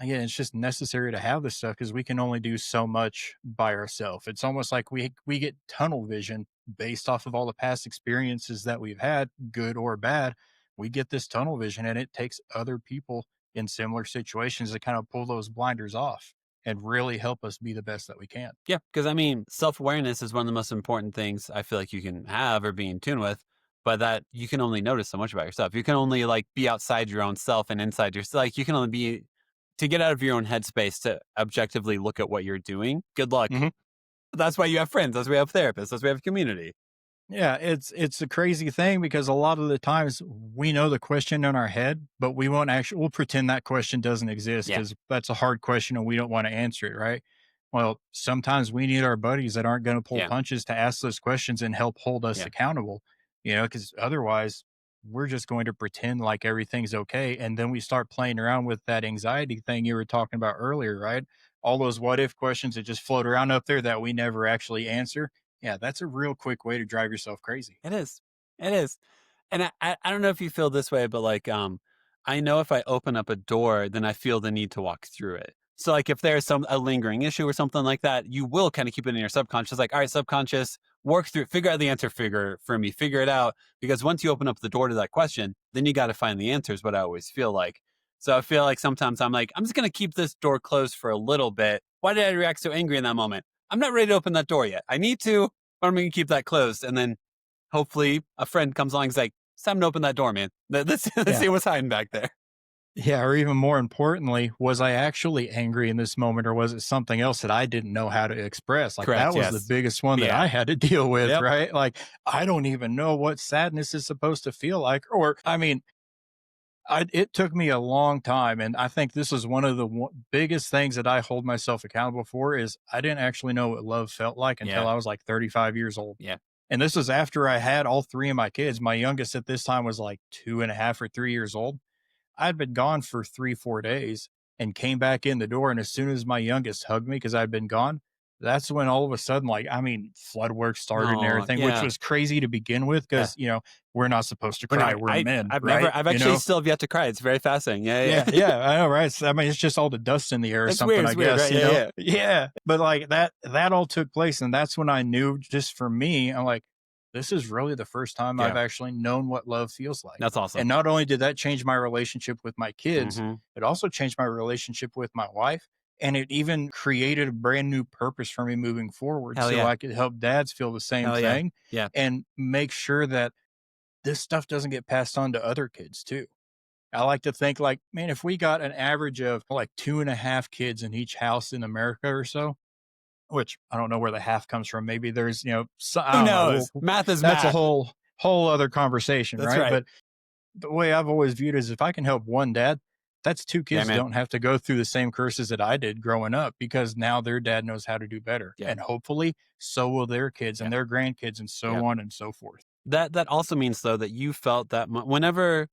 [SPEAKER 3] Again, it's just necessary to have this stuff because we can only do so much by ourselves. It's almost like we get tunnel vision based off of all the past experiences that we've had, good or bad. We get this tunnel vision, and it takes other people in similar situations to kind of pull those blinders off and really help us be the best that we can.
[SPEAKER 1] Yeah. Because I mean, self awareness is one of the most important things I feel like you can have or be in tune with, but that you can only notice so much about yourself. You can only like be outside your own self and inside yourself. Like you can only be to get out of your own headspace to objectively look at what you're doing. Good luck.
[SPEAKER 3] Mhm.
[SPEAKER 1] That's why you have friends. That's why you have therapists. That's why you have community.
[SPEAKER 3] Yeah, it's a crazy thing because a lot of the times we know the question in our head, but we won't actually we'll pretend that question doesn't exist
[SPEAKER 1] Yeah.
[SPEAKER 3] because that's a hard question and we don't want to answer it, right? Well, sometimes we need our buddies that aren't going to pull
[SPEAKER 1] Yeah.
[SPEAKER 3] punches to ask those questions and help hold us
[SPEAKER 1] Yeah.
[SPEAKER 3] accountable, because otherwise we're just going to pretend like everything's okay. And then we start playing around with that anxiety thing you were talking about earlier, right? All those what if questions that just float around up there that we never actually answer. Yeah, that's a real quick way to drive yourself crazy.
[SPEAKER 1] It is. It is. And I don't know if you feel this way, but like, I know if I open up a door, then I feel the need to walk through it. So like if there's a lingering issue or something like that, you will kind of keep it in your subconscious, like, all right, subconscious, work through it, figure out the answer figure for me, figure it out. Because once you open up the door to that question, then you got to find the answers, what I always feel like. So I feel like sometimes I'm like, I'm just gonna keep this door closed for a little bit. Why did I react so angry in that moment? I'm not ready to open that door yet. I need to, but I'm gonna keep that closed. And then hopefully a friend comes along and is like, it's time to open that door, man. Let's
[SPEAKER 3] Yeah.
[SPEAKER 1] see what's hiding back there.
[SPEAKER 3] Yeah. Or even more importantly, was I actually angry in this moment or was it something else that I didn't know how to express? Like
[SPEAKER 1] Correct.
[SPEAKER 3] that was the
[SPEAKER 1] Yes.
[SPEAKER 3] biggest one that
[SPEAKER 1] Yeah.
[SPEAKER 3] I had to deal with,
[SPEAKER 1] Yep.
[SPEAKER 3] right? Like I don't even know what sadness is supposed to feel like. Or, I mean, it took me a long time. And I think this is one of the biggest things that I hold myself accountable for is I didn't actually know what love felt like until
[SPEAKER 1] Yeah.
[SPEAKER 3] I was like 35 years old.
[SPEAKER 1] Yeah.
[SPEAKER 3] And this was after I had all three of my kids. My youngest at this time was like 2.5 or 3 years old. I'd been gone for 3, 4 days and came back in the door. And as soon as my youngest hugged me because I'd been gone, that's when all of a sudden, like, I mean, flood work started and
[SPEAKER 1] Oh,
[SPEAKER 3] everything, which
[SPEAKER 1] yeah.
[SPEAKER 3] was crazy to begin with
[SPEAKER 1] Yeah.
[SPEAKER 3] because, we're not supposed to
[SPEAKER 1] But
[SPEAKER 3] cry.
[SPEAKER 1] no,
[SPEAKER 3] We're men,
[SPEAKER 1] I've
[SPEAKER 3] right?
[SPEAKER 1] I've actually still have yet to cry. It's very fascinating. Yeah.
[SPEAKER 3] Yeah,
[SPEAKER 1] Yeah.
[SPEAKER 3] yeah, I know, right? So, I mean, it's just all the dust in the air or
[SPEAKER 1] It's
[SPEAKER 3] something,
[SPEAKER 1] weird.
[SPEAKER 3] I
[SPEAKER 1] It's weird.
[SPEAKER 3] guess,
[SPEAKER 1] Right. Yeah. Yeah.
[SPEAKER 3] Yeah, but like that all took place, and that's when I knew just for me, I'm like, this is really the first time I've
[SPEAKER 1] Yeah.
[SPEAKER 3] actually known what love feels like.
[SPEAKER 1] That's awesome.
[SPEAKER 3] And not only did that change my relationship with my kids,
[SPEAKER 1] Hmm.
[SPEAKER 3] it also changed my relationship with my wife, and it even created a brand new purpose for me moving forward
[SPEAKER 1] Hell
[SPEAKER 3] so
[SPEAKER 1] yeah.
[SPEAKER 3] I could help dads feel the same
[SPEAKER 1] Hell yeah.
[SPEAKER 3] thing
[SPEAKER 1] Yeah.
[SPEAKER 3] and make sure that this stuff doesn't get passed on to other kids too. I like to think like, man, if we got an average of like 2.5 kids in each house in America or so, which I don't know where the half comes from. Maybe there's, I
[SPEAKER 1] Who
[SPEAKER 3] don't know.
[SPEAKER 1] knows? Math is
[SPEAKER 3] That's a
[SPEAKER 1] math.
[SPEAKER 3] whole other conversation,
[SPEAKER 1] That's
[SPEAKER 3] right?
[SPEAKER 1] right.
[SPEAKER 3] But the way I've always viewed it is if I can help one dad, that's two
[SPEAKER 1] Yeah,
[SPEAKER 3] kids that
[SPEAKER 1] man.
[SPEAKER 3] don't have to go through the same curses that I did growing up because now their dad knows how to do better.
[SPEAKER 1] Yeah.
[SPEAKER 3] And hopefully so will their kids
[SPEAKER 1] Yeah.
[SPEAKER 3] and their grandkids and
[SPEAKER 1] Yeah.
[SPEAKER 3] so on and so forth.
[SPEAKER 1] That also means though that you felt that whenever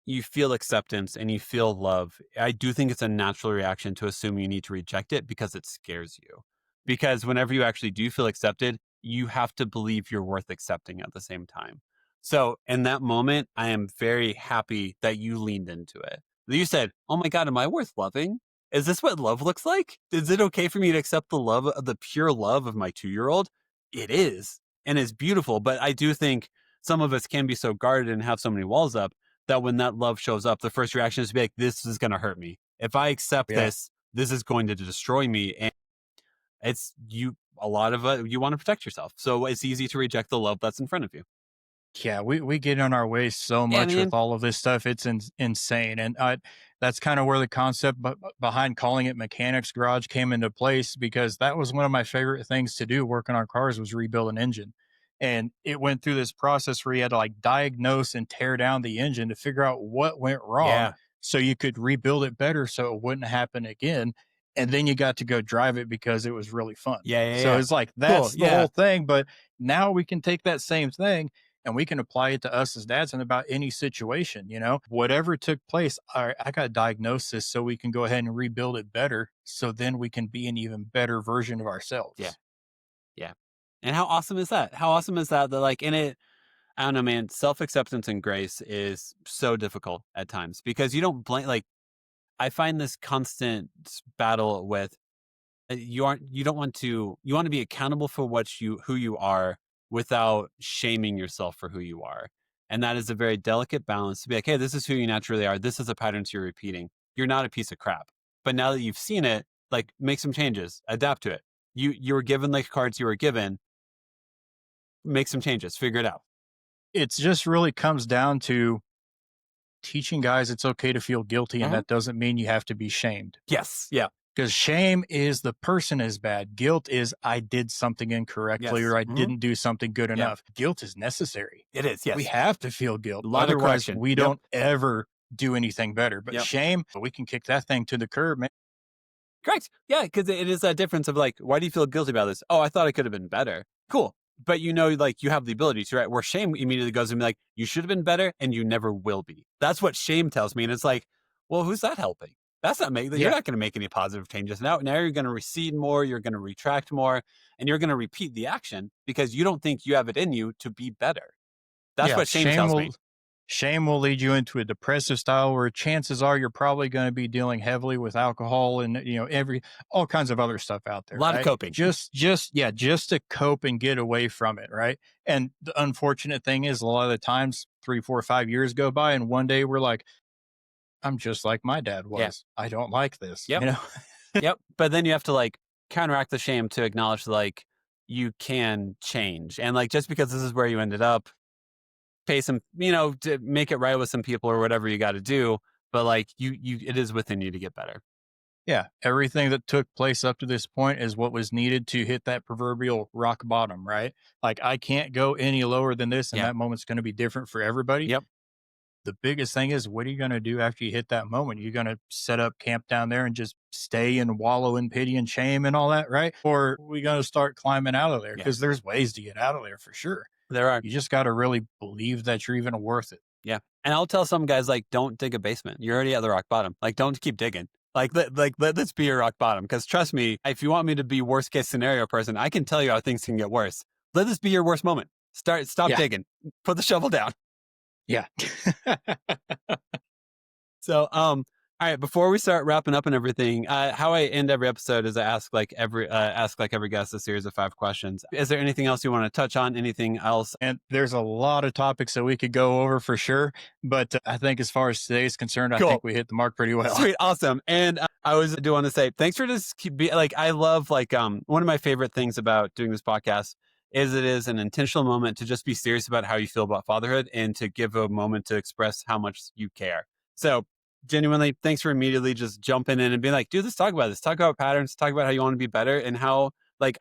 [SPEAKER 1] you feel acceptance and you feel love, I do think it's a natural reaction to assume you need to reject it because it scares you. Because whenever you actually do feel accepted, you have to believe you're worth accepting at the same time. So in that moment, I am very happy that you leaned into it. You said, "Oh my God, am I worth loving? Is this what love looks like? Is it okay for me to accept the love, the pure love of my 2-year-old?" It is. And it's beautiful. But I do think some of us can be so guarded and have so many walls up that when that love shows up, the first reaction is to be like, this is going to hurt me. If I accept
[SPEAKER 3] Yeah.
[SPEAKER 1] this, this is going to destroy me. And it's you, a lot of it, you want to protect yourself. So it's easy to reject the love that's in front of you.
[SPEAKER 3] Yeah, we get on our way so
[SPEAKER 1] Yeah,
[SPEAKER 3] much with
[SPEAKER 1] man.
[SPEAKER 3] all of this stuff. It's insane, and that's kind of where the concept behind calling it mechanics garage came into place, because that was one of my favorite things to do working on cars was rebuild an engine, and it went through this process where you had to like diagnose and tear down the engine to figure out what went wrong,
[SPEAKER 1] Yeah.
[SPEAKER 3] so you could rebuild it better so it wouldn't happen again, and then you got to go drive it because it was really fun.
[SPEAKER 1] Yeah. Yeah.
[SPEAKER 3] So
[SPEAKER 1] Yeah.
[SPEAKER 3] it's like
[SPEAKER 1] Cool.
[SPEAKER 3] that's the
[SPEAKER 1] Yeah.
[SPEAKER 3] whole thing, but now we can take that same thing and we can apply it to us as dads in about any situation, whatever took place. All right, I got diagnosis so we can go ahead and rebuild it better. So then we can be an even better version of
[SPEAKER 1] Yeah.
[SPEAKER 3] ourselves.
[SPEAKER 1] Yeah. And how awesome is that? How awesome is that? That like in it, I don't know, man, self acceptance and grace is so difficult at times because you don't blame, like, I find this constant battle with you don't want to, you want to be accountable for who you are without shaming yourself for who you are. And that is a very delicate balance to be like, hey, this is who you naturally are. This is the patterns you're repeating. You're not a piece of crap. But now that you've seen it, like make some changes, adapt to it. You were given the cards you were given, make some changes, figure it out.
[SPEAKER 3] It just really comes down to teaching guys it's okay to feel guilty. And
[SPEAKER 1] Uh-huh.
[SPEAKER 3] that doesn't mean you have to be shamed,
[SPEAKER 1] Yes. Yeah.
[SPEAKER 3] because shame is the person is bad. Guilt is I did something incorrectly
[SPEAKER 1] Yes.
[SPEAKER 3] or I
[SPEAKER 1] Hmm.
[SPEAKER 3] didn't do something good
[SPEAKER 1] Yeah.
[SPEAKER 3] enough. Guilt is necessary.
[SPEAKER 1] It is.
[SPEAKER 3] We
[SPEAKER 1] Yes.
[SPEAKER 3] have to feel guilt.
[SPEAKER 1] A lot of
[SPEAKER 3] Otherwise,
[SPEAKER 1] correction.
[SPEAKER 3] we
[SPEAKER 1] Yep.
[SPEAKER 3] don't ever do anything better. But
[SPEAKER 1] Yep.
[SPEAKER 3] shame, we can kick that thing to the curb, man.
[SPEAKER 1] Correct. Yeah, because it is that difference of like, why do you feel guilty about this? Oh, I thought I could have been better. Cool. But like you have the ability to, right? Where shame immediately goes and be like, you should have been better and you never will be. That's what shame tells me. And it's like, well, who's that helping? That's not making, you're
[SPEAKER 3] Yeah.
[SPEAKER 1] not going to make any positive changes. Now you're going to recede more, you're going to retract more, and you're going to repeat the action because you don't think you have it in you to be better. That's
[SPEAKER 3] Yeah.
[SPEAKER 1] what shame tells me.
[SPEAKER 3] Shame will lead you into a depressive style where chances are you're probably going to be dealing heavily with alcohol and all kinds of other stuff out
[SPEAKER 1] A
[SPEAKER 3] there,
[SPEAKER 1] lot of
[SPEAKER 3] right?
[SPEAKER 1] coping.
[SPEAKER 3] Just to cope and get away from it, right? And the unfortunate thing is a lot of the times 3, 4, 5 years go by and one day we're like, I'm just like my dad
[SPEAKER 1] Yeah.
[SPEAKER 3] was. I don't like this,
[SPEAKER 1] Yep. Yep. But then you have to like counteract the shame to acknowledge like you can change. And like just because this is where you ended up, pay some, to make it right with some people or whatever you got to do. But like it is within you to get better.
[SPEAKER 3] Yeah, everything that took place up to this point is what was needed to hit that proverbial rock bottom, right? Like I can't go any lower than this, and
[SPEAKER 1] Yeah.
[SPEAKER 3] that moment's going to be different for everybody.
[SPEAKER 1] Yep.
[SPEAKER 3] The biggest thing is, what are you going to do after you hit that moment? You're going to set up camp down there and just stay and wallow in pity and shame and all that, right? Or are we going to start climbing out of there?
[SPEAKER 1] Yeah.
[SPEAKER 3] Because there's ways to get out of there for sure.
[SPEAKER 1] There are.
[SPEAKER 3] You just got to really believe that you're even worth it.
[SPEAKER 1] Yeah. And I'll tell some guys like, don't dig a basement. You're already at the rock bottom. Like, don't keep digging. Let this be your rock bottom. Because trust me, if you want me to be worst case scenario person, I can tell you how things can get worse. Let this be your worst moment. Stop digging. Put the shovel down.
[SPEAKER 3] Yeah.
[SPEAKER 1] So, all right. Before we start wrapping up and everything, how I end every episode is I ask every guest a series of 5 questions. Is there anything else you want to touch on? Anything else?
[SPEAKER 3] And there's a lot of topics that we could go over for sure. But I think as far as today's concerned,
[SPEAKER 1] Cool.
[SPEAKER 3] I think we hit the mark pretty well.
[SPEAKER 1] Sweet. Awesome. And I always do want to say thanks for just I love one of my favorite things about doing this podcast is it is an intentional moment to just be serious about how you feel about fatherhood and to give a moment to express how much you care. So genuinely, thanks for immediately just jumping in and being like, dude, let's talk about this. Talk about patterns, talk about how you want to be better and how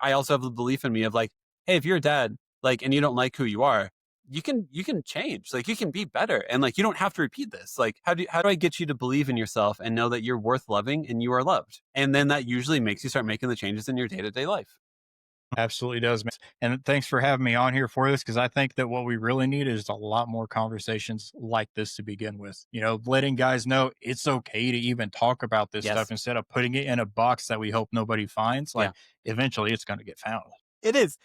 [SPEAKER 1] I also have the belief in me of hey, if you're a dad, and you don't like who you are, you can change, you can be better. And you don't have to repeat this. How do I get you to believe in yourself and know that you're worth loving and you are loved? And then that usually makes you start making the changes in your day-to-day life.
[SPEAKER 3] Absolutely does, man. And thanks for having me on here for this because I think that what we really need is a lot more conversations like this to begin with. You know, letting guys know it's okay to even talk about this stuff
[SPEAKER 1] Yes.
[SPEAKER 3] instead of putting it in a box that we hope nobody finds. Like,
[SPEAKER 1] Yeah.
[SPEAKER 3] eventually it's going to get found.
[SPEAKER 1] It is.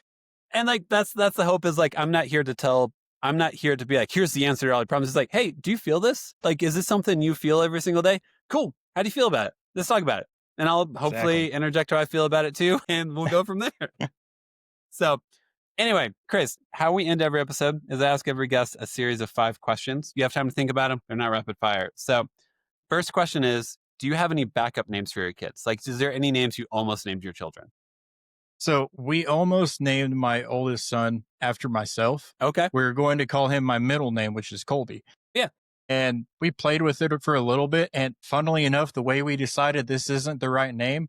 [SPEAKER 1] And like that's the hope is like I'm not here to be like, here's the answer to all your problems. It's like, hey, do you feel this? Like, is this something you feel every single day? Cool. How do you feel about it? Let's talk about it. And I'll
[SPEAKER 3] Exactly.
[SPEAKER 1] hopefully interject how I feel about it too, and we'll go from there. So anyway, Chris, how we end every episode is I ask every guest a series of 5 questions. You have time to think about them. They're not rapid fire. So first question is, do you have any backup names for your kids? Like, is there any names you almost named your children?
[SPEAKER 3] So we almost named my oldest son after myself.
[SPEAKER 1] Okay.
[SPEAKER 3] We are going to call him my middle name, which is Colby.
[SPEAKER 1] Yeah.
[SPEAKER 3] And we played with it for a little bit. And funnily enough, the way we decided this isn't the right name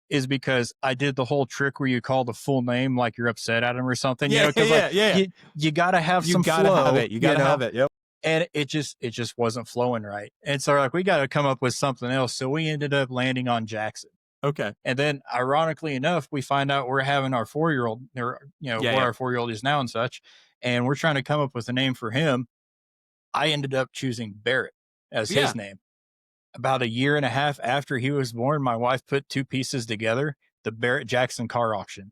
[SPEAKER 3] is because I did the whole trick where you call the full name like you're upset at him or something,
[SPEAKER 1] Yeah.
[SPEAKER 3] because like
[SPEAKER 1] Yeah.
[SPEAKER 3] you gotta have
[SPEAKER 1] You
[SPEAKER 3] some
[SPEAKER 1] gotta have
[SPEAKER 3] flow,
[SPEAKER 1] it. You gotta have it. Yep.
[SPEAKER 3] and it just wasn't flowing right. And so like we gotta come up with something else. So we ended up landing on Jackson.
[SPEAKER 1] Okay.
[SPEAKER 3] And then ironically enough, we find out we're having our 4 year old or
[SPEAKER 1] Yeah.
[SPEAKER 3] where
[SPEAKER 1] Yeah.
[SPEAKER 3] our 4 year old is now and such. And we're trying to come up with a name for him. I ended up choosing Barrett as his
[SPEAKER 1] Yeah.
[SPEAKER 3] name. About a year and a half after he was born, my wife put two pieces together, the Barrett Jackson car auction.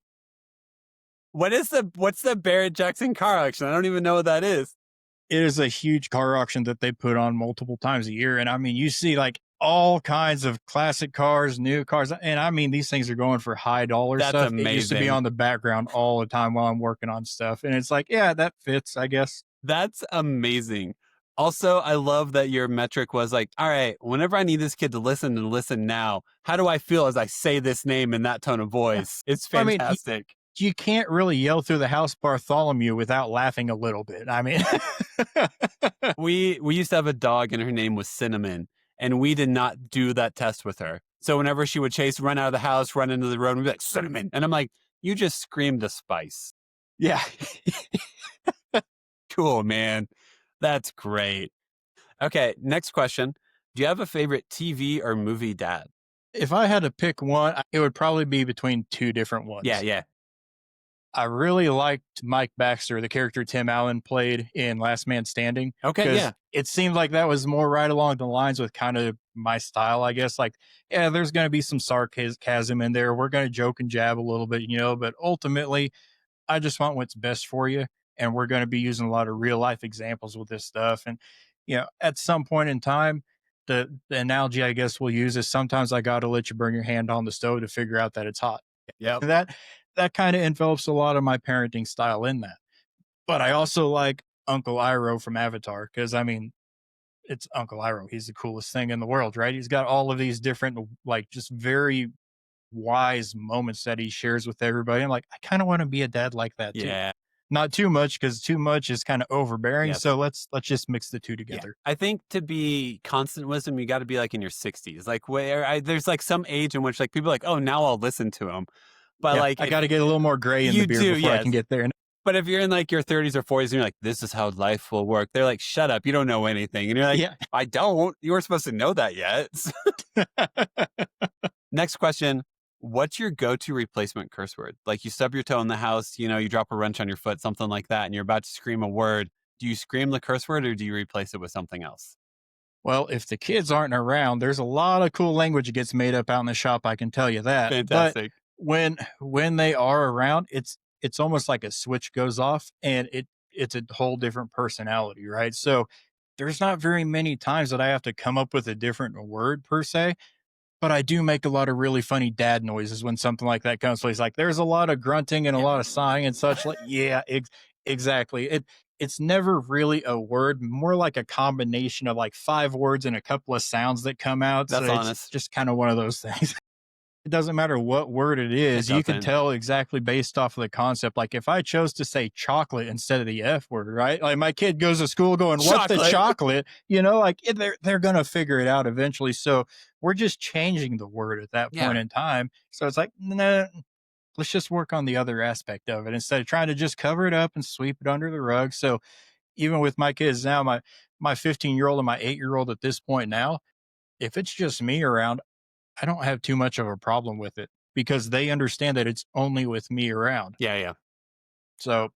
[SPEAKER 1] What's the Barrett Jackson car auction? I don't even know what that is.
[SPEAKER 3] It is a huge car auction that they put on multiple times a year. And I mean, you see like all kinds of classic cars, new cars. And I mean, these things are going for high dollar
[SPEAKER 1] That's
[SPEAKER 3] stuff. It used to be
[SPEAKER 1] amazing.
[SPEAKER 3] on the background all the time while I'm working on stuff. And it's like, yeah, that fits, I guess.
[SPEAKER 1] That's amazing. Also, I love that your metric was like, all right, whenever I need this kid to listen and listen now, how do I feel as I say this name in that tone of
[SPEAKER 3] Yeah.
[SPEAKER 1] voice? It's
[SPEAKER 3] I mean,
[SPEAKER 1] fantastic.
[SPEAKER 3] you can't really yell through the house Bartholomew without laughing a little bit. I mean,
[SPEAKER 1] We used to have a dog and her name was Cinnamon, and we did not do that test with her. So whenever she would run out of the house, run into the road, and we'd be like, Cinnamon. And I'm like, you just screamed the spice.
[SPEAKER 3] yeah.
[SPEAKER 1] Cool, man. That's great. Okay, next question. Do you have a favorite TV or movie dad?
[SPEAKER 3] If I had to pick one, it would probably be between two different
[SPEAKER 1] Yeah,
[SPEAKER 3] ones.
[SPEAKER 1] yeah.
[SPEAKER 3] I really liked Mike Baxter, the character Tim Allen played in Last Man Standing,
[SPEAKER 1] Okay,
[SPEAKER 3] because
[SPEAKER 1] yeah.
[SPEAKER 3] it seemed like that was more right along the lines with kind of my style, I guess. Like, yeah, there's going to be some sarcasm in there. We're going to joke and jab a little bit, but ultimately, I just want what's best for you. And we're going to be using a lot of real life examples with this stuff. And, at some point in time, the analogy I guess we'll use is sometimes I got to let you burn your hand on the stove to figure out that it's hot.
[SPEAKER 1] Yep.
[SPEAKER 3] That kind of envelops a lot of my parenting style in that. But I also like Uncle Iroh from Avatar because I mean, it's Uncle Iroh. He's the coolest thing in the world, right? He's got all of these different, like, just very wise moments that he shares with everybody. I'm like, I kind of want to be a dad like that too.
[SPEAKER 1] Yeah.
[SPEAKER 3] Not too much because too much is kind of overbearing.
[SPEAKER 1] Yes.
[SPEAKER 3] So let's just mix the two
[SPEAKER 1] Yeah.
[SPEAKER 3] together.
[SPEAKER 1] I think to be constant wisdom, you got to be like in your 60s. Like there's like some age in which like people are like, oh, now I'll listen to him. But
[SPEAKER 3] Yeah,
[SPEAKER 1] like
[SPEAKER 3] I got to get a little more gray in the
[SPEAKER 1] you
[SPEAKER 3] beard
[SPEAKER 1] do,
[SPEAKER 3] before I can
[SPEAKER 1] yes.
[SPEAKER 3] get there.
[SPEAKER 1] But if you're in like your 30s or 40s and you're like, this is how life will work, they're like, shut up, you don't know anything. And you're like,
[SPEAKER 3] Yeah.
[SPEAKER 1] I don't. You weren't supposed to know that yet. Next question. What's your go-to replacement curse word? Like you stub your toe in the house, you drop a wrench on your foot, something like that, and you're about to scream a word. Do you scream the curse word or do you replace it with something else?
[SPEAKER 3] Well, if the kids aren't around, there's a lot of cool language that gets made up out in the shop. I can tell you that. But
[SPEAKER 1] Fantastic.
[SPEAKER 3] when they are around, it's almost like a switch goes off, and it's a whole different personality, right? So there's not very many times that I have to come up with a different word per se. But I do make a lot of really funny dad noises when something like that comes. So he's like, there's a lot of grunting and a
[SPEAKER 1] Yeah.
[SPEAKER 3] lot of sighing and such. Like, yeah, exactly. It's never really a word, more like a combination of like 5 words and a couple of sounds that come out. So
[SPEAKER 1] That's
[SPEAKER 3] it's
[SPEAKER 1] honest.
[SPEAKER 3] just kind of one of those things. It doesn't matter what word it
[SPEAKER 1] It
[SPEAKER 3] is. You can
[SPEAKER 1] doesn't.
[SPEAKER 3] tell exactly based off of the concept. Like if I chose to say chocolate instead of the F word, right? Like my kid goes to school going, what's the chocolate? Like they're going to figure it out eventually. So we're just changing the word at that
[SPEAKER 1] Yeah.
[SPEAKER 3] point in time. So it's like, nah, let's just work on the other aspect of it instead of trying to just cover it up and sweep it under the rug. So even with my kids now, my 15-year-old and my 8-year-old at this point now, if it's just me around, I don't have too much of a problem with it because they understand that it's only with me around.
[SPEAKER 1] Yeah, yeah.
[SPEAKER 3] So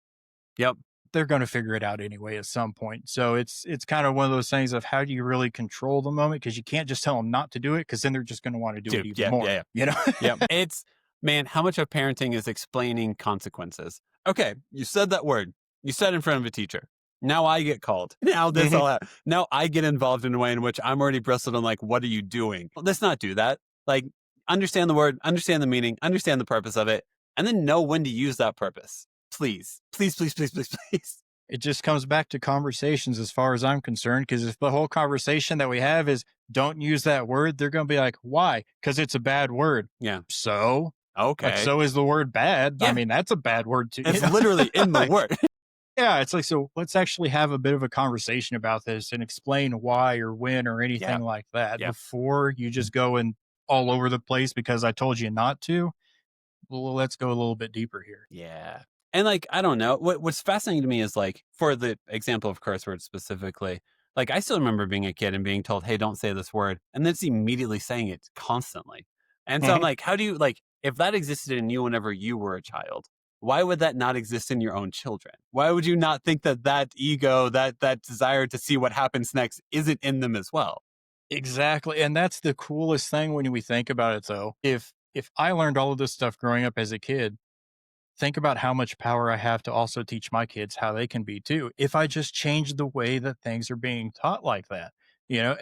[SPEAKER 1] Yep.
[SPEAKER 3] they're going to figure it out anyway at some point. So it's kind of one of those things of how do you really control the moment, because you can't just tell them not to do it, because then they're just going to want to do it
[SPEAKER 1] Dude,
[SPEAKER 3] even
[SPEAKER 1] yeah, yeah,
[SPEAKER 3] more.
[SPEAKER 1] yeah.
[SPEAKER 3] You know?
[SPEAKER 1] Yep. It's man, how much of parenting is explaining consequences? Okay, you said that word. You said in front of a teacher. Now I get called. Now this
[SPEAKER 3] Mhm.
[SPEAKER 1] all out. Now I get involved in a way in which I'm already bristled on like, what are you doing? Well, let's not do that. Like, understand the word, understand the meaning, understand the purpose of it, and then know when to use that purpose. Please, please, please, please, please, please.
[SPEAKER 3] It just comes back to conversations as far as I'm concerned. Because if the whole conversation that we have is don't use that word, they're going to be like, why? Because it's a bad word.
[SPEAKER 1] Yeah.
[SPEAKER 3] So, like,
[SPEAKER 1] Okay.
[SPEAKER 3] so is the word bad. I
[SPEAKER 1] Yeah.
[SPEAKER 3] mean, that's a bad word too.
[SPEAKER 1] It's literally in the
[SPEAKER 3] Like,
[SPEAKER 1] word.
[SPEAKER 3] yeah, it's like, so let's actually have a bit of a conversation about this and explain why or when or
[SPEAKER 1] Yeah.
[SPEAKER 3] anything like that
[SPEAKER 1] Yeah.
[SPEAKER 3] before you just go and all over the place because I told you not to. Well, let's go a little bit deeper here.
[SPEAKER 1] Yeah. And like, I don't know. What's fascinating to me is like, for the example of curse words specifically, like I still remember being a kid and being told, hey, don't say this word. And then it's immediately saying it constantly. And so I'm
[SPEAKER 3] Mhm.
[SPEAKER 1] like, how do you like if that existed in you whenever you were a child, why would that not exist in your own children? Why would you not think that that ego, that desire to see what happens next isn't in them as well?
[SPEAKER 3] Exactly. And that's the coolest thing when we think about it though. If I learned all of this stuff growing up as a kid, think about how much power I have to also teach my kids how they can be too. If I just change the way that things are being taught like that. You know,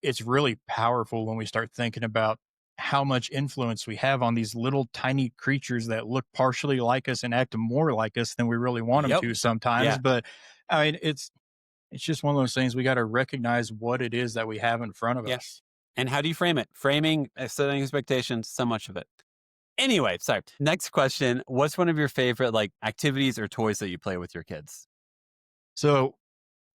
[SPEAKER 3] it's really powerful when we start thinking about how much influence we have on these little tiny creatures that look partially like us and act more like us than we really want them
[SPEAKER 1] Yep.
[SPEAKER 3] to sometimes.
[SPEAKER 1] Yeah.
[SPEAKER 3] But I mean, it's just one of those things we got to recognize what it is that we have in front of
[SPEAKER 1] Yeah.
[SPEAKER 3] us.
[SPEAKER 1] And how do you frame it? Framing, setting expectations, so much of it. Anyway, sorry. Next question. What's one of your favorite like activities or toys that you play with your kids?
[SPEAKER 3] So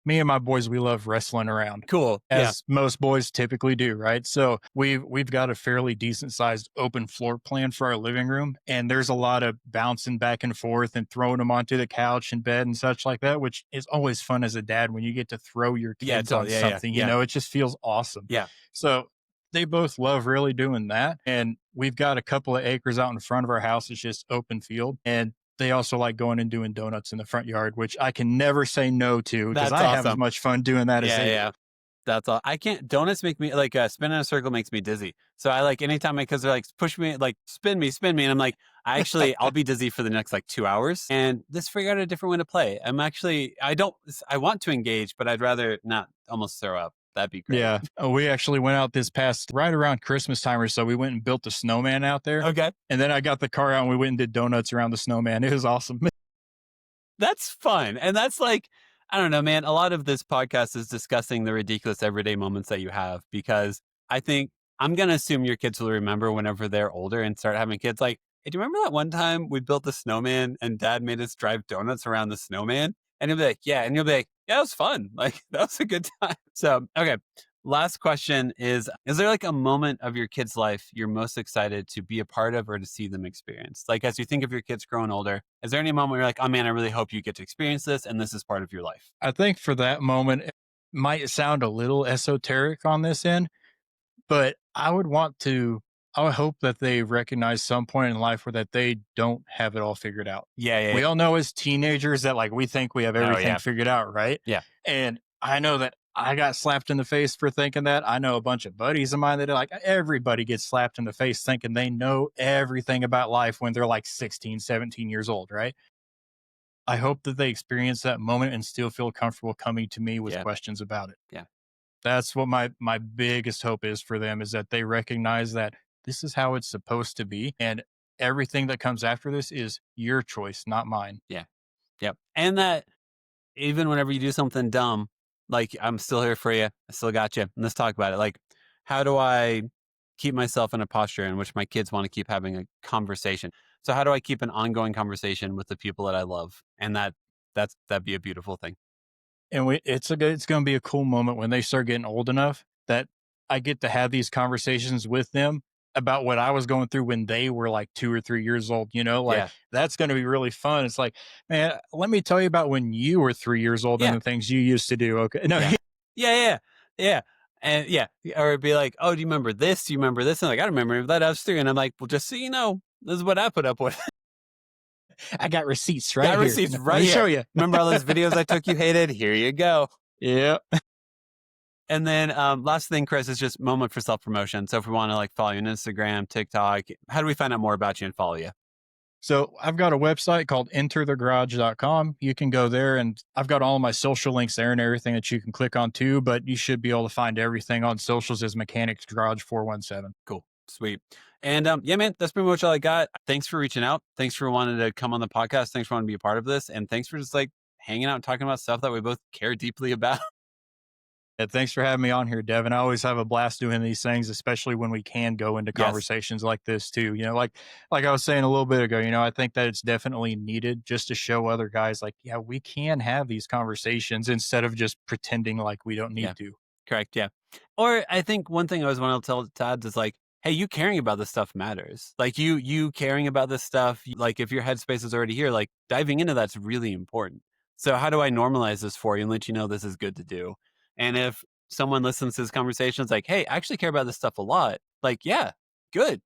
[SPEAKER 3] me and my boys, we love wrestling around,
[SPEAKER 1] Cool. Yeah.
[SPEAKER 3] as most boys typically do, right? So we've got a fairly decent sized open floor plan for our living room, and there's a lot of bouncing back and forth and throwing them onto the couch and bed and such like that, which is always fun as a dad when you get to throw your
[SPEAKER 1] Yeah,
[SPEAKER 3] kids on
[SPEAKER 1] totally. Yeah, yeah,
[SPEAKER 3] something, you
[SPEAKER 1] yeah,
[SPEAKER 3] know, it just feels awesome.
[SPEAKER 1] yeah.
[SPEAKER 3] So they both love really doing that, and we've got a couple of acres out in front of our house. It's just open field, and they also like going and doing donuts in the front yard, which I can never say no to because
[SPEAKER 1] That's
[SPEAKER 3] I have as
[SPEAKER 1] awesome.
[SPEAKER 3] much fun doing that as
[SPEAKER 1] Yeah,
[SPEAKER 3] they do.
[SPEAKER 1] yeah. That's all. I can't. Donuts make me like spin in a circle makes me dizzy. So I like anytime my kids are like push me, like spin me, and I'm like, I'll be dizzy for the next like 2 hours, and let's figure out a different way to play. I don't, I want to engage, but I'd rather not almost throw up. That'd be great.
[SPEAKER 3] Yeah. We actually went out this past right around Christmas time or so. We went and built a snowman out there.
[SPEAKER 1] Okay.
[SPEAKER 3] And then I got the car out and we went and did donuts around the snowman. It was awesome.
[SPEAKER 1] That's fun. And that's like, I don't know, man. A lot of this podcast is discussing the ridiculous everyday moments that you have because I think I'm going to assume your kids will remember whenever they're older and start having kids. Like, hey, do you remember that one time we built the snowman and dad made us drive donuts around the snowman? And he'll be like, yeah. And you'll be like, yeah, it was fun. Like, that was a good time. So, okay. Last question is there like a moment of your kid's life you're most excited to be a part of or to see them experience? Like, as you think of your kids growing older, is there any moment where you're like, oh man, I really hope you get to experience this and this is part of your life?
[SPEAKER 3] I think for that moment, it might sound a little esoteric on this end, but I would hope that they recognize some point in life where that they don't have it all figured out.
[SPEAKER 1] Yeah, yeah,
[SPEAKER 3] We
[SPEAKER 1] yeah.
[SPEAKER 3] all know as teenagers that like we think we have
[SPEAKER 1] Oh,
[SPEAKER 3] everything
[SPEAKER 1] yeah.
[SPEAKER 3] figured out, right?
[SPEAKER 1] Yeah.
[SPEAKER 3] And I know that I got slapped in the face for thinking that. I know a bunch of buddies of mine that are like everybody gets slapped in the face thinking they know everything about life when they're like 16, 17 years old, right? I hope that they experience that moment and still feel comfortable coming to me with
[SPEAKER 1] Yeah.
[SPEAKER 3] questions about it.
[SPEAKER 1] Yeah.
[SPEAKER 3] That's what my biggest hope is for them, is that they recognize that this is how it's supposed to be, and everything that comes after this is your choice, not mine.
[SPEAKER 1] Yeah. Yep. And that even whenever you do something dumb, like I'm still here for you. I still got you. And let's talk about it. Like, how do I keep myself in a posture in which my kids want to keep having a conversation? So how do I keep an ongoing conversation with the people that I love? And that'd be a beautiful thing.
[SPEAKER 3] And it's going to be a cool moment when they start getting old enough that I get to have these conversations with them about what I was going through when they were like 2 or 3 years old. You know, like
[SPEAKER 1] Yeah.
[SPEAKER 3] that's going to be really fun. It's like, man, let me tell you about when you were 3 years old and
[SPEAKER 1] Yeah.
[SPEAKER 3] the things you used to do. Okay, no,
[SPEAKER 1] Yeah. Yeah. Yeah. Yeah. And yeah, or it'd be like, "Oh, do you remember this? Do you remember this?" And like, "I remember that. I was 3." And I'm like, "Well, just so you know, this is what I put up with.
[SPEAKER 3] I got receipts right
[SPEAKER 1] Got
[SPEAKER 3] here.
[SPEAKER 1] receipts
[SPEAKER 3] Let
[SPEAKER 1] right
[SPEAKER 3] me
[SPEAKER 1] here.
[SPEAKER 3] show you.
[SPEAKER 1] Remember all those videos I took you hated? Here you go."
[SPEAKER 3] Yeah.
[SPEAKER 1] And then last thing, Chris, is just moment for self-promotion. So if we want to like follow you on Instagram, TikTok, how do we find out more about you and follow you?
[SPEAKER 3] So I've got a website called enterthegarage.com. You can go there and I've got all my social links there and everything that you can click on too, but you should be able to find everything on socials as Mechanics Garage 417.
[SPEAKER 1] Cool. Sweet. And yeah, man, that's pretty much all I got. Thanks for reaching out. Thanks for wanting to come on the podcast. Thanks for wanting to be a part of this. And thanks for just like hanging out and talking about stuff that we both care deeply about.
[SPEAKER 3] Yeah, thanks for having me on here, Devin. I always have a blast doing these things, especially when we can go into
[SPEAKER 1] Yes.
[SPEAKER 3] conversations like this too. Like I was saying a little bit ago, I think that it's definitely needed just to show other guys like, yeah, we can have these conversations instead of just pretending like we don't need to.
[SPEAKER 1] Correct. Yeah. Or I think one thing I always want to tell Todd is like, hey, you caring about this stuff matters. Like you caring about this stuff, like if your headspace is already here, like diving into that's really important. So how do I normalize this for you and let you know this is good to do? And if someone listens to this conversation, it's like, hey, I actually care about this stuff a lot. Like, yeah, good.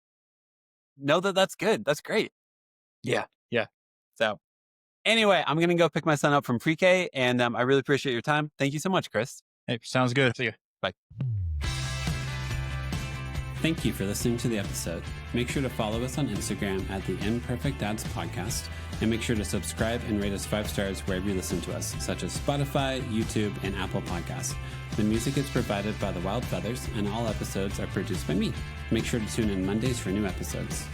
[SPEAKER 1] Know that that's good. That's great.
[SPEAKER 3] Yeah. Yeah.
[SPEAKER 1] So anyway, I'm going to go pick my son up from pre-K and I really appreciate your time. Thank you so much, Chris.
[SPEAKER 3] Hey, sounds good. See you.
[SPEAKER 1] Bye. Thank you for listening to the episode. Make sure to follow us on Instagram at the Imperfect Dads Podcast, and make sure to subscribe and rate us 5 stars wherever you listen to us, such as Spotify, YouTube, and Apple Podcasts. The music is provided by The Wild Feathers, and all episodes are produced by me. Make sure to tune in Mondays for new episodes.